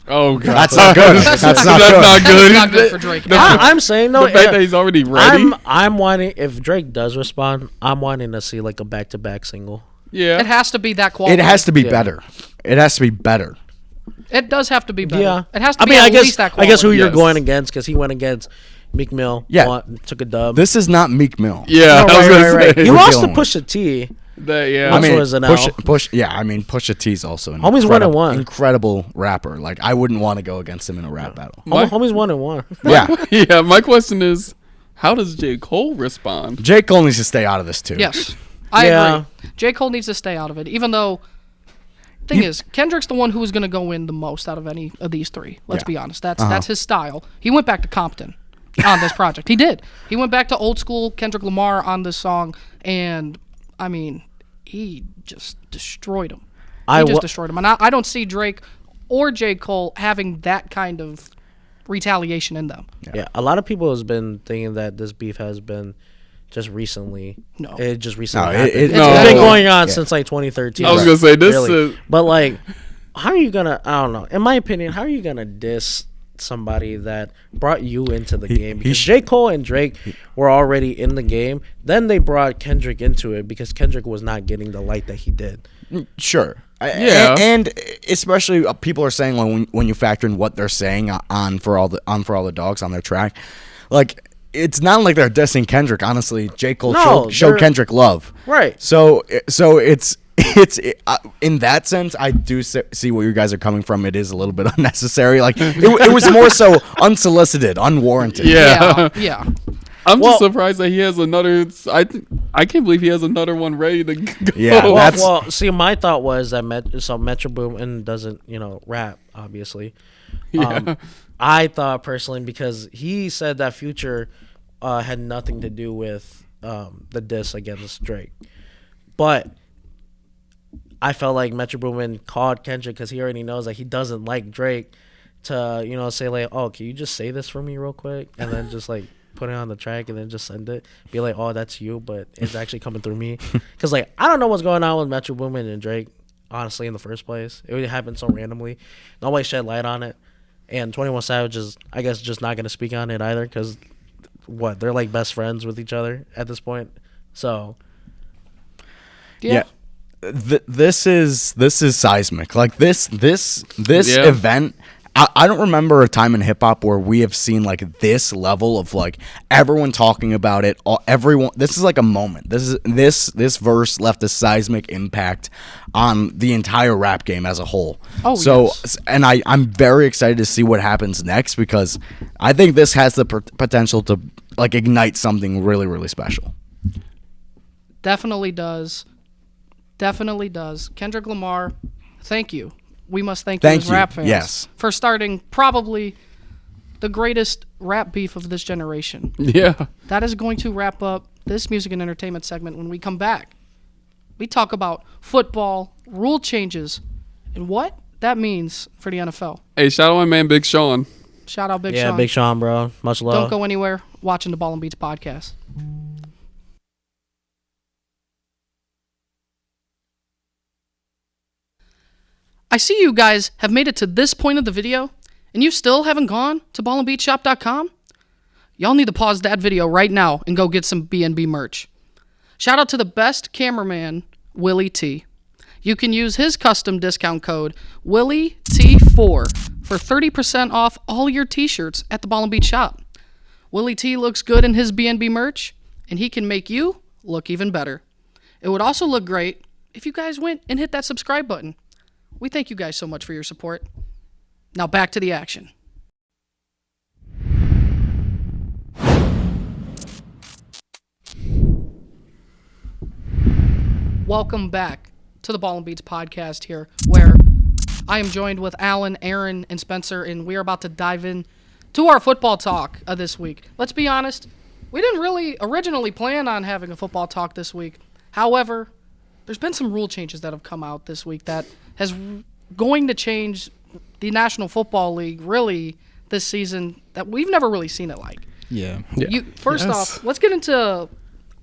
Oh god, That's not good. That's not good. not good. That's not good for Drake. I'm saying no. The fact that he's already ready. I'm wanting, if Drake does respond, I'm wanting to see like a back-to-back single. Yeah, It has to be that quality. It has to be Yeah. better. It has to be better. It does have to be better. Yeah, It has to I be mean, at I guess least that quality. I guess who you're Yes. going against, because he went against Meek Mill. Yeah. Took a dub. This is not Meek Mill. yeah. No, I was gonna right. say. He We're lost to dealing with Pusha T. That, yeah. I mean, was an L. Pusha T's also an Homie's 1-1. incredible rapper. Like, I wouldn't want to go against him in a rap battle. Homie's 1-1. Yeah, Yeah, my question is, how does J. Cole respond? J. Cole needs to stay out of this too. Yes. I Yeah. agree. J. Cole needs to stay out of it, even though thing is, Kendrick's the one who is going to go in the most out of any of these three. Let's Yeah. be honest. That's his style. He went back to Compton on this project. He did. He went back to old school Kendrick Lamar on this song, and I mean, he just destroyed him. He just destroyed him. And I don't see Drake or J. Cole having that kind of retaliation in them. Yeah, a lot of people has been thinking that this beef has been just recently. No. It just recently No, happened. it's No. It's been going on Yeah. since like 2013. I was gonna say this. Really. But like, how are you gonna? I don't know. In my opinion, how are you gonna diss somebody that brought you into the game? Because J. Cole and Drake were already in the game. Then they brought Kendrick into it because Kendrick was not getting the light that he did. Sure. Yeah. And especially people are saying like when you factor in what they're saying on for all the dogs on their track, like it's not like they're dissing Kendrick. Honestly, J. Cole No, showed they're- Kendrick love. Right. So it's in that sense, I do see where you guys are coming from. It is a little bit unnecessary. Like it was more so unsolicited, unwarranted. Yeah. Yeah. I'm Well- just surprised that he has another. I can't believe he has another one ready to go. Yeah, that's- Well, see, my thought was that Metro Boomin doesn't, rap, obviously. Yeah. I thought personally, because he said that Future had nothing to do with the diss against Drake. But I felt like Metro Boomin called Kendrick because he already knows that he doesn't like Drake to, say like, oh, can you just say this for me real quick? And then just like put it on the track and then just send it. Be like, oh, that's you, but it's actually coming through me. Because like, I don't know what's going on with Metro Boomin and Drake, honestly, in the first place. It happened so randomly. Nobody shed light on it. And 21 Savage is, I guess, just not going to speak on it either because, they're like best friends with each other at this point. So, Yeah. This is seismic. Like this Yeah. event. I don't remember a time in hip hop where we have seen like this level of like everyone talking about it. Everyone. This is like a moment. This verse left a seismic impact on the entire rap game as a whole. Oh, so yes. and I'm very excited to see what happens next because I think this has the potential to like ignite something really, really special. Definitely does. Definitely does. Kendrick Lamar, thank you. We must thank you as rap fans for starting probably the greatest rap beef of this generation. Yeah. That is going to wrap up this music and entertainment segment. When we come back, we talk about football, rule changes, and what that means for the NFL. Hey, shout out my man Big Sean. Shout out Big Yeah, Sean. Big Sean, bro. Much love. Don't go anywhere. Watching the Ball and Beats podcast. I see you guys have made it to this point of the video, and you still haven't gone to ballandbeatshop.com? Y'all need to pause that video right now and go get some B&B merch. Shout out to the best cameraman, Willie T. You can use his custom discount code, WillieT4, for 30% off all your t-shirts at the Ball and Beat shop. Willie T looks good in his B&B merch, and he can make you look even better. It would also look great if you guys went and hit that subscribe button. We thank you guys so much for your support. Now back to the action. Welcome back to the Ball and Beats podcast here, where I am joined with Alan, Aaron, and Spencer, and we are about to dive in to our football talk this week. Let's be honest, we didn't really originally plan on having a football talk this week. However, there's been some rule changes that have come out this week that has going to change the National Football League really this season that we've never really seen it like. Yeah. First off, let's get into.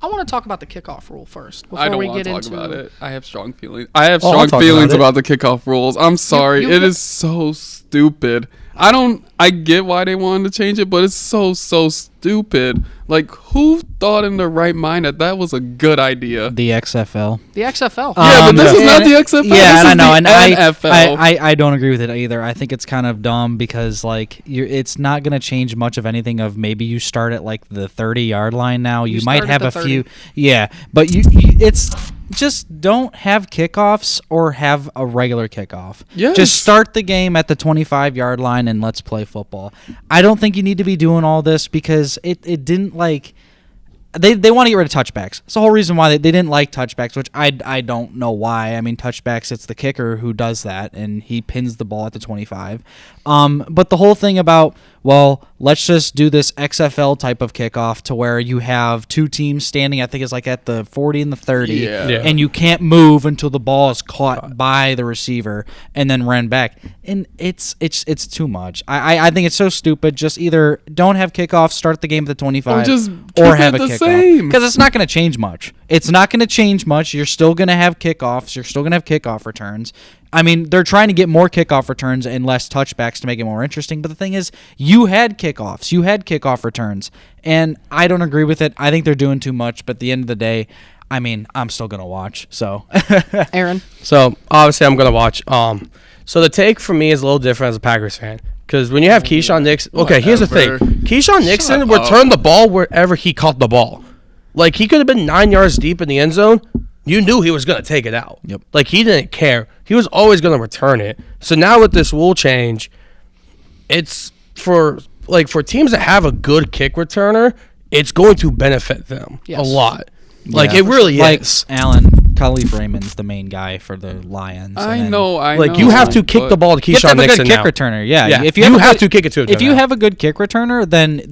I want to talk about the kickoff rule first before I don't we want get to talk into about it. I have strong feelings. I have I'll strong talk feelings about about the kickoff rules. I'm sorry. It is so stupid. I get why they wanted to change it, but it's so stupid. Like, who thought in their right mind that was a good idea? The XFL. the XFL. Yeah, but this is not the XFL. Yeah, this and I is know, the and NFL. I don't agree with it either. I think it's kind of dumb because like it's not gonna change much of anything. Of maybe you start at like the 30-yard line now. You might start have at a the few, 30. yeah, but you it's just don't have kickoffs or have a regular kickoff. Yes. Just start the game at the 25-yard line and let's play football. I don't think you need to be doing all this because it didn't like. They want to get rid of touchbacks. It's the whole reason why they didn't like touchbacks, which I don't know why. I mean, touchbacks, it's the kicker who does that, and he pins the ball at the 25. But the whole thing about, well, let's just do this XFL type of kickoff to where you have two teams standing, I think it's like at the 40 and the 30, Yeah. and you can't move until the ball is caught by the receiver and then run back. And it's too much. I think it's so stupid. Just either don't have kickoffs, start the game at the 25, Or just or keep have it a the kickoff. same. Because it's not going to change much. It's not going to change much. You're still going to have kickoffs. You're still going to have kickoff returns. I mean, they're trying to get more kickoff returns and less touchbacks to make it more interesting. But the thing is, you had kickoffs. You had kickoff returns. And I don't agree with it. I think they're doing too much. But at the end of the day, I mean, I'm still going to watch. So, Aaron. So obviously I'm gonna watch. So the take for me is a little different as a Packers fan because when you have Keyshawn Nixon, okay, here's the thing: Whatever. Keyshawn Nixon Shut returned the ball wherever he caught the ball. Like he could have been 9 yards deep in the end zone. You knew he was gonna take it out. Yep. Like he didn't care. He was always gonna return it. So now with this rule change, it's for teams that have a good kick returner, it's going to benefit them a Yes. lot. Like Yeah. it really like is. Alan, Khalif Raymond's the main guy for the Lions. I and then- know. Like you have to kick the ball to You have to Keyshawn have a Nixon good kick now. returner. Yeah. Yeah, If you you have to kick it to a If you turnout. have a good kick returner, then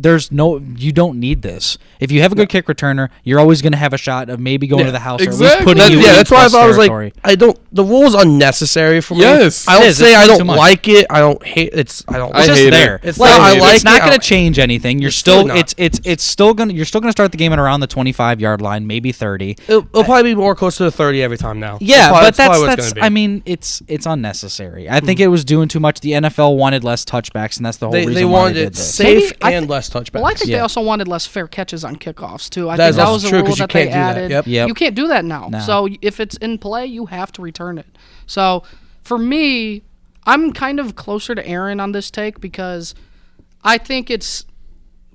you don't need this. If you have a good kick returner, you're always going to have a shot of maybe going to the house or at least exactly. putting you in That's why I plus thought I was territory. like, the rule's unnecessary for me. Yes. I don't It is. say It's I too don't much. like it. I don't hate it's. I don't. I It's just hate it. there. It's Like, not- I like it's not it. going to change anything. You're It's still really not. it's still going to you're still going to start the game at around the 25-yard line, maybe 30. It'll probably be more close to the 30 every time now. Yeah, but probably what it's that's gonna be. I mean, it's unnecessary. I think it was doing too much. The NFL wanted less touchbacks, and that's the whole reason they why wanted they did it this. safe Maybe- I and thi- less touchbacks. Well, I think they Yeah. also wanted less fair catches on kickoffs too. I That think is that also was a true, rule 'cause you that they can't do that. added. Yep. Yep. You can't do that now. No. So if it's in play, you have to return it. So for me, I'm kind of closer to Aaron on this take because I think it's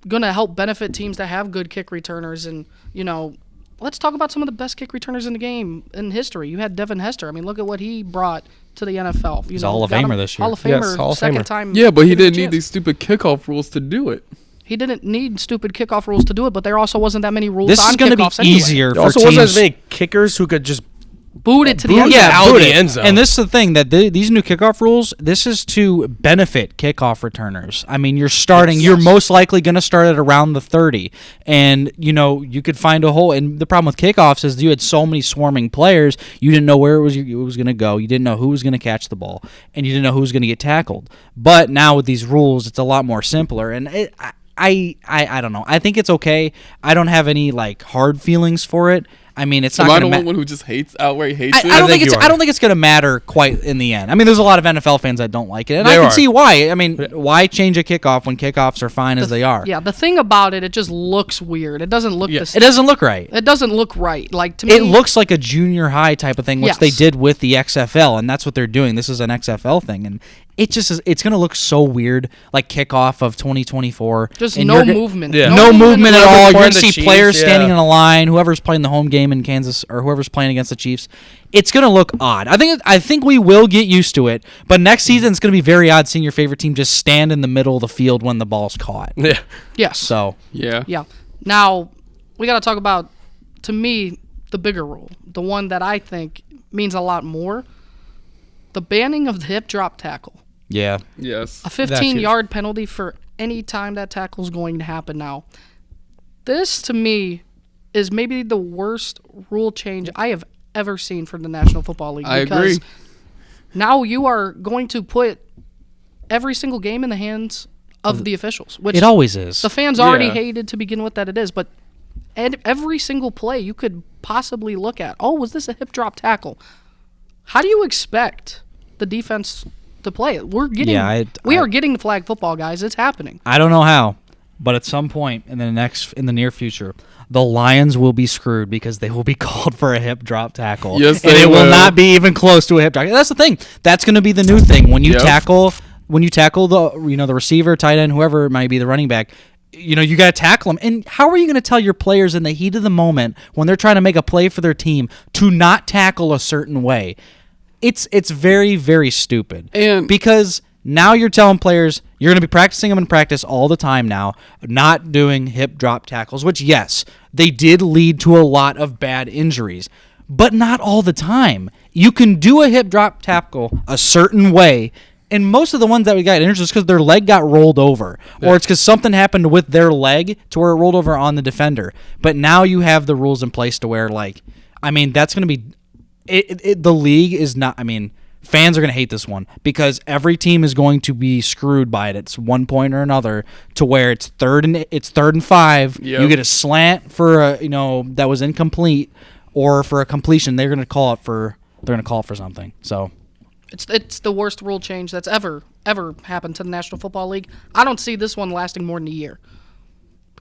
gonna help benefit teams that have good kick returners. And let's talk about some of the best kick returners in the game in history. You had Devin Hester. I mean, look at what he brought to the NFL. He's a Hall of got him- Famer this year. Hall of Yes, Famer, Hall of second Famer. time. Yeah, but he given a didn't need chance. these stupid kickoff rules to do it. He didn't need stupid kickoff rules to do it, but there also wasn't that many rules This on is going to be kickoffs anyway. easier There for also teams. wasn't as many kickers who could just Boot it to the end zone. out boot the it. end zone. And this is the thing that these new kickoff rules, this is to benefit kickoff returners. I mean, you're most likely going to start at around the 30. And, you could find a hole. And the problem with kickoffs is you had so many swarming players, you didn't know where it was going to go. You didn't know who was going to catch the ball. And you didn't know who was going to get tackled. But now with these rules, it's a lot more simpler. And I don't know. I think it's okay. I don't have any, hard feelings for it. I mean, it's not Am I going the to one who just outright hates it? I don't think you are. I don't think it's going to matter quite in the end. I mean, there's a lot of NFL fans that don't like it, and I There can are. see why. I mean, why change a kickoff when kickoffs are fine as they are? Yeah, the thing about it just looks weird. It doesn't look the It same. doesn't look right. It doesn't look right. Like to me, It looks like a junior high type of thing, which they Yes. did with the XFL, and that's what they're doing. This is an XFL thing, and it just is, it's going to look so weird, like kickoff of 2024. just and no you're go- movement. Yeah. No movement at Whoever's all. You're playing going to the see Chiefs, players standing yeah. in a line. Whoever's playing the home game in Kansas or whoever's playing against the Chiefs, it's going to look odd. I think we will get used to it, but next season it's going to be very odd seeing your favorite team just stand in the middle of the field when the ball's caught. Yeah. Yes. So Yeah. Yeah. Now, we got to talk about, to me, the bigger rule, the one that I think means a lot more, the banning of the hip drop tackle. yeah, Yes. A huge. 15-yard penalty for any time that tackle is going to happen now. This, to me, is maybe the worst rule change I have ever seen for the National Football League. I because agree. now you are going to put every single game in the hands of the officials, which it always is. the fans already Yeah. hated to begin with that it is, but every single play you could possibly look at, oh, was this a hip drop tackle? How do you expect the defense to play it? We are getting the flag football, guys. It's happening. I don't know how, but at some point in the near future, the Lions will be screwed because they will be called for a hip drop tackle. Yes, and they it will will. not be even close to a hip drop. That's the thing. That's going to be the new thing when you Yep. tackle the receiver, tight end, whoever it might be, the running back. You got to tackle them. And how are you going to tell your players in the heat of the moment when they're trying to make a play for their team to not tackle a certain way? It's very, very stupid. And- because now you're telling players you're going to be practicing them in practice all the time now, not doing hip drop tackles, which, yes, they did lead to a lot of bad injuries, but not all the time. You can do a hip drop tackle a certain way, and most of the ones that we got injured is because their leg got rolled over, or it's because something happened with their leg to where it rolled over on the defender. But now you have the rules in place to where, that's going to be the league is not. I mean, fans are going to hate this one because every team is going to be screwed by it. It's one point or another to where it's third and 5. Yep. You get a slant for that was incomplete, or for a completion. They're going to call it for something. So It's the worst rule change that's ever happened to the National Football League. I don't see this one lasting more than a year.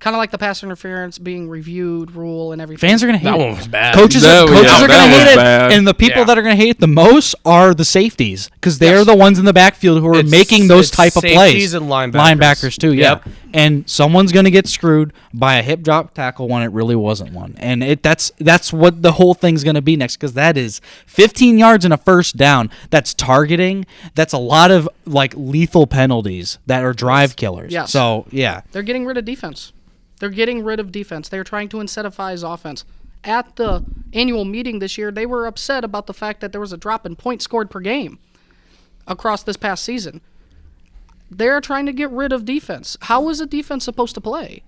Kind of like the pass interference being reviewed rule and everything. fans are going to hate That it. one was bad. Coaches are going to that was hate it, bad. and the people Yeah. that are going to hate it the most are the safeties because they're Yes. the ones in the backfield who are It's- making those it's type of safeties plays. and linebackers. Linebackers too, yeah. Yep. And someone's going to get screwed by a hip drop tackle when it really wasn't one, and that's what the whole thing's going to be next because that is 15 yards and a first down. That's targeting. That's a lot of lethal penalties that are drive killers. Yes. So yeah. They're getting rid of defense. They're getting rid of defense. They're trying to incentivize offense. At the annual meeting this year, they were upset about the fact that there was a drop in points scored per game across this past season. They're trying to get rid of defense. How is a defense supposed to play?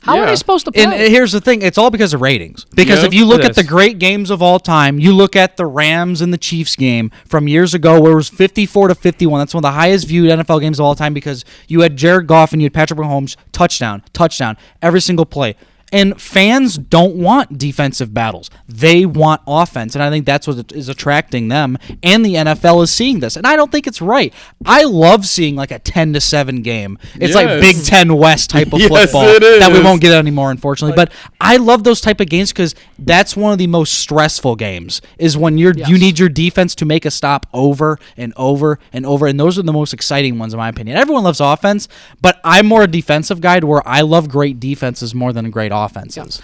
How are Yeah. they supposed to play? And here's the thing, it's all because of ratings. Because Yep, if you look it at the is. great games of all time, you look at the Rams and the Chiefs game from years ago where it was 54-51. That's one of the highest viewed NFL games of all time because you had Jared Goff and you had Patrick Mahomes, touchdown, every single play. And fans don't want defensive battles. They want offense. And I think that's what is attracting them. And the NFL is seeing this. And I don't think it's right. I love seeing a 10-7 game. It's like Yes. Big Ten West type of Yes, football it that we is. won't get anymore, unfortunately. But I love those type of games because that's one of the most stressful games is when you need your defense to make a stop over and over and over. And those are the most exciting ones, in my opinion. Everyone loves offense, but I'm more a defensive guy to where I love great defenses more than great offenses.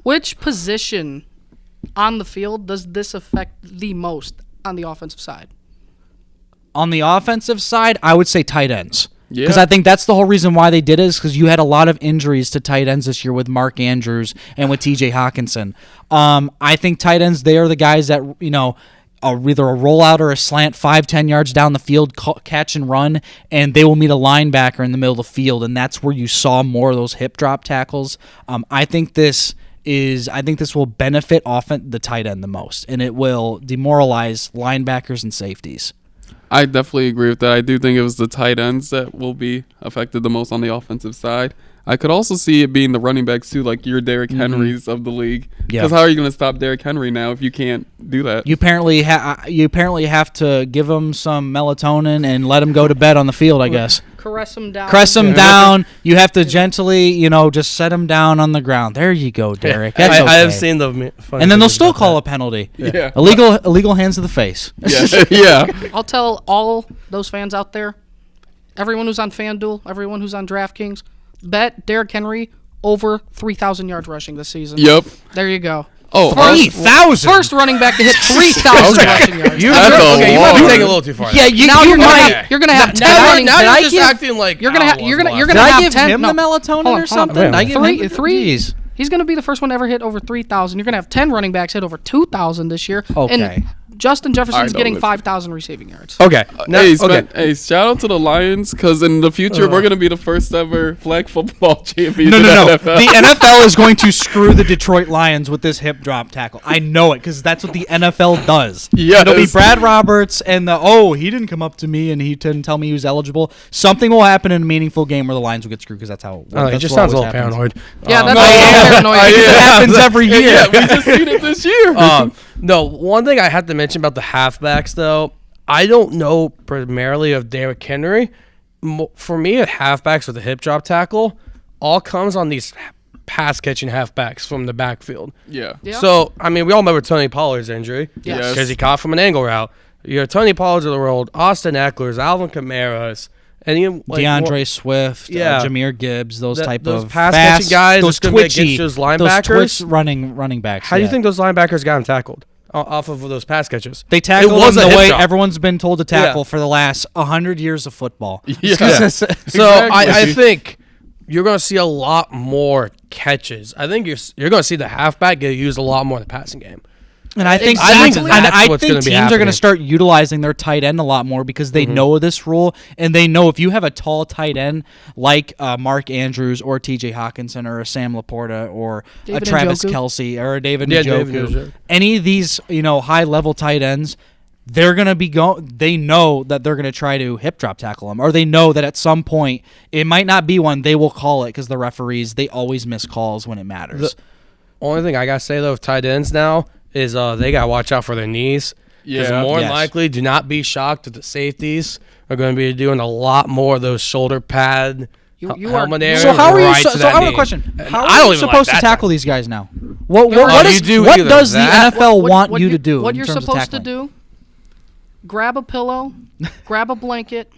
Which position on the field does this affect the most on the offensive side? On the offensive side, I would say tight ends. Yeah. Because I think that's the whole reason why they did it, is because you had a lot of injuries to tight ends this year with Mark Andrews and with T.J. Hawkinson. I think tight ends, they are the guys that, either a rollout or a slant 5-10 yards down the field, catch and run, and they will meet a linebacker in the middle of the field, and that's where you saw more of those hip drop tackles. I think this will benefit the tight end the most, and it will demoralize linebackers and safeties. I definitely agree with that. I do think it was the tight ends that will be affected the most on the offensive side. I could also see it being the running backs too, like your Derrick Henrys of the league. Because how are you going to stop Derrick Henry now if you can't do that? You apparently have to give him some melatonin and let him go to bed on the field, I guess. Caress him down. Caress him down. You have to gently, just set him down on the ground. There you go, Derrick. That's okay. I have seen the funny and then they'll videos still about call that. a penalty. Yeah. Illegal hands to the face. Yeah. Yeah. I'll tell all those fans out there, everyone who's on FanDuel, everyone who's on DraftKings, bet Derrick Henry over 3,000 yards rushing this season. Yep. There you go. Oh, 3,000. First running back to hit 3,000 rushing yards. You That's might a be lot. taking a little too far. Yeah, Now you're might. gonna have 10 Now, running. now Did you're I just give- acting like You're gonna Al have. You're was gonna. You're last gonna Did have I give 10. him the melatonin or something? Hold on. I give him Jeez. He's gonna be the first one to ever hit over 3,000. You're gonna have 10 running backs hit over 2,000 this year. Okay. And Justin Jefferson's no, getting listen. 5,000 receiving yards. Okay. Now, Hey, shout out to the Lions, because in the future we're gonna be the first ever flag football champions. No. in the NFL. The NFL is going to screw the Detroit Lions with this hip drop tackle. I know it, because that's what the NFL does. Yes. It'll be Brad Roberts and he didn't come up to me and he didn't tell me he was eligible. Something will happen in a meaningful game where the Lions will get screwed, because that's how it it that's just what sounds a always little happens. paranoid. Yeah, that's No, paranoid. It happens every year. Yeah, we just seen it this year. No, one thing I have to mention about the halfbacks, though, I don't know primarily of Derrick Henry. For me, a halfbacks with a hip drop tackle all comes on these pass-catching halfbacks from the backfield. Yeah. Yeah. So, we all remember Tony Pollard's injury. Yes. Because he caught from an angle route. You have Tony Pollard's of the world, Austin Eckler's, Alvin Kamara's, and you DeAndre Swift, Yeah. Jameer Gibbs, those type those of pass-catching fast, guys those that's gonna be twitchy, against those those linebackers. twitch running backs. How do you yeah. think those linebackers got him tackled off of those pass catches? They tackle was him a the hip way drop. everyone's been told to tackle Yeah. for the last 100 years of football. Yeah. So Exactly. I think you're going to see a lot more catches. I think you're going to see the halfback get used a lot more in the passing game. And I think Exactly. That's what's gonna teams be are going happening. to start utilizing their tight end a lot more, because they know this rule, and they know if you have a tall tight end like Mark Andrews or T.J. Hawkinson or a Sam Laporta or David a Travis Njoku. Kelce or a David Yeah, Njoku, David Njoku. any of these high level tight ends, they're going to be they know that they're going to try to hip drop tackle them, or they know that at some point it might not be one, they will call it, because the referees, they always miss calls when it matters. Only thing I got to say, though, with tight ends now is they got to watch out for their knees. Because Yeah. more than Yes. likely, do not be shocked that the safeties are going to be doing a lot more of those shoulder pad You are- helmet areas So how are you? right So to I that have a knee. question. And How I are don't you even like supposed to that tackle time. these guys now? you do What either does the that- NFL want you you- to do? What in you're terms of supposed to tackling? do? Grab a pillow, grab a blanket.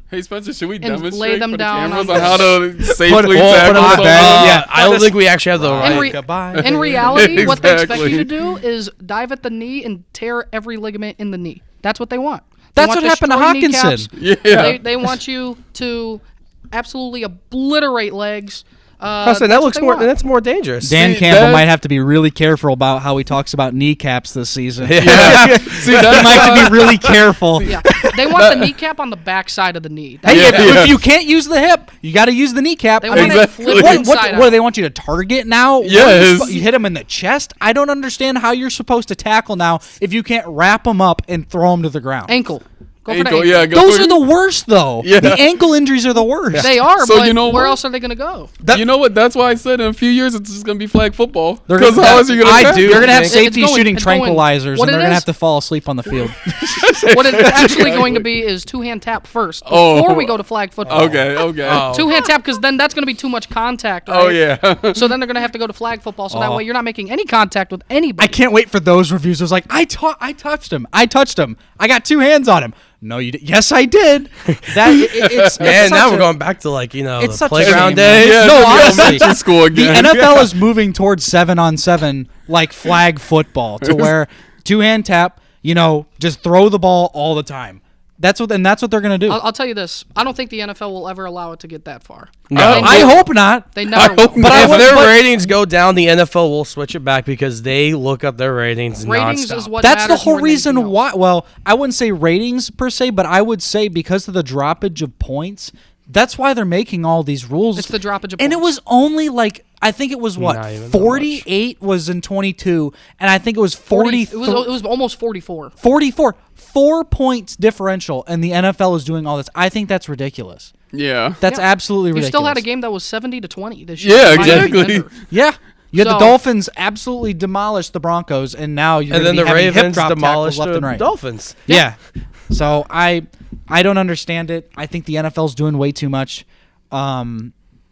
Hey Spencer, should we And demonstrate lay them for the down cameras on on how to safely put 'em tackle in the someone? bag. Yeah. I don't think we actually have the right. re- Goodbye. In reality, what they expect Exactly. you to do is dive at the knee and tear every ligament in the knee. That's what they want. They That's want what happened to destroyed Hawkinson. kneecaps. Yeah. They want you to absolutely obliterate legs. Hassan, that looks more. That's more dangerous. Dan See, Campbell that- might have to be really careful about how he talks about kneecaps this season. Yeah. See, He that's might have to be really careful. Yeah, they want the kneecap on the back side of the knee. Hey, Yeah. if you can't use the hip, you got to use the kneecap. They I mean, want Exactly. it flipped What- inside what do out. they want you to target now? What are Yes. you hit him in the chest? I don't understand how you're supposed to tackle now if you can't wrap him up and throw him to the ground. Ankle. Go for the Ankle, ankle. yeah, go Those for are it. the worst, though. Yeah. The ankle injuries are the worst. They are, So but you know where what? else are they going to go? You know what? That's why I said in a few years it's just gonna be flag football. They're Because gonna- how else are you gonna? I tackle? do. You're gonna have It's safety going- shooting it's going- tranquilizers, what and they're it gonna is- have to fall asleep on the field. What it's actually going to be is two-hand tap first Oh. before we go to flag football. Okay. Oh. Two-hand tap, because then that's going to be too much contact, right? Oh yeah. So then they're going to have to go to flag football, so that Oh. way you're not making any contact with I anybody. can't wait for those reviews. It was like, I touched him. I touched him. I got two hands on him. No, you did. Yes, I did. It's Man, now such we're a- going back to It's the such a playground shame, days. Yeah, No, it's gonna be honestly, elementary school the again. NFL is moving towards 7-on-7 like flag football, to where two-hand tap, just throw the ball all the time. That's what they're gonna do. I'll tell you this. I don't think the NFL will ever allow it to get that far. No. I hope not. They never will. But if their ratings go down, the NFL will switch it back because they look up their ratings Ratings nonstop. is what That's the matters whole more than anything reason else. why. Well, I wouldn't say ratings per se, but I would say because of the droppage of points, that's why they're making all these rules. It's the droppage of and it points. was only like I think it was what Not even that 48 was in 22, and I think it was 40. It was almost 44. 44, 4 points differential, and the NFL is doing all this. I think that's ridiculous. Yeah. That's absolutely You ridiculous. still had a game that was 70-20 this year. Yeah, Miami exactly. Denver. Yeah. You had the So- Dolphins absolutely demolish the Broncos, and now you're and going then to the be having hip Ravens drop demolished tackles left the and right. Dolphins. Yeah. So I don't understand it. I think the NFL's doing way too much.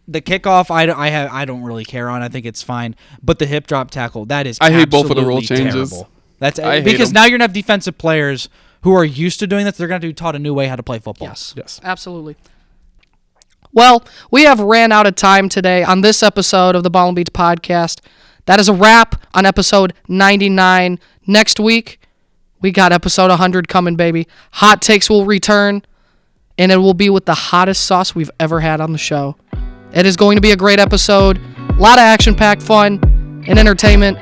The kickoff, I don't really care on. I think it's fine. But the hip drop tackle, that is I hate both of the rule absolutely changes. terrible. That's I hate because 'em. now you're gonna have defensive players who are used to doing this. They're gonna have to be taught a new way how to play football. Yes. Absolutely. Well, we have ran out of time today on this episode of the Ball and Beats podcast. That is a wrap on episode 99. Next week, we got episode 100 coming, baby. Hot Takes will return, and it will be with the hottest sauce we've ever had on the show. It is going to be a great episode. A lot of action-packed fun and entertainment.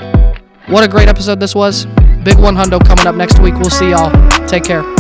What a great episode this was. Big 100 coming up next week. We'll see y'all. Take care.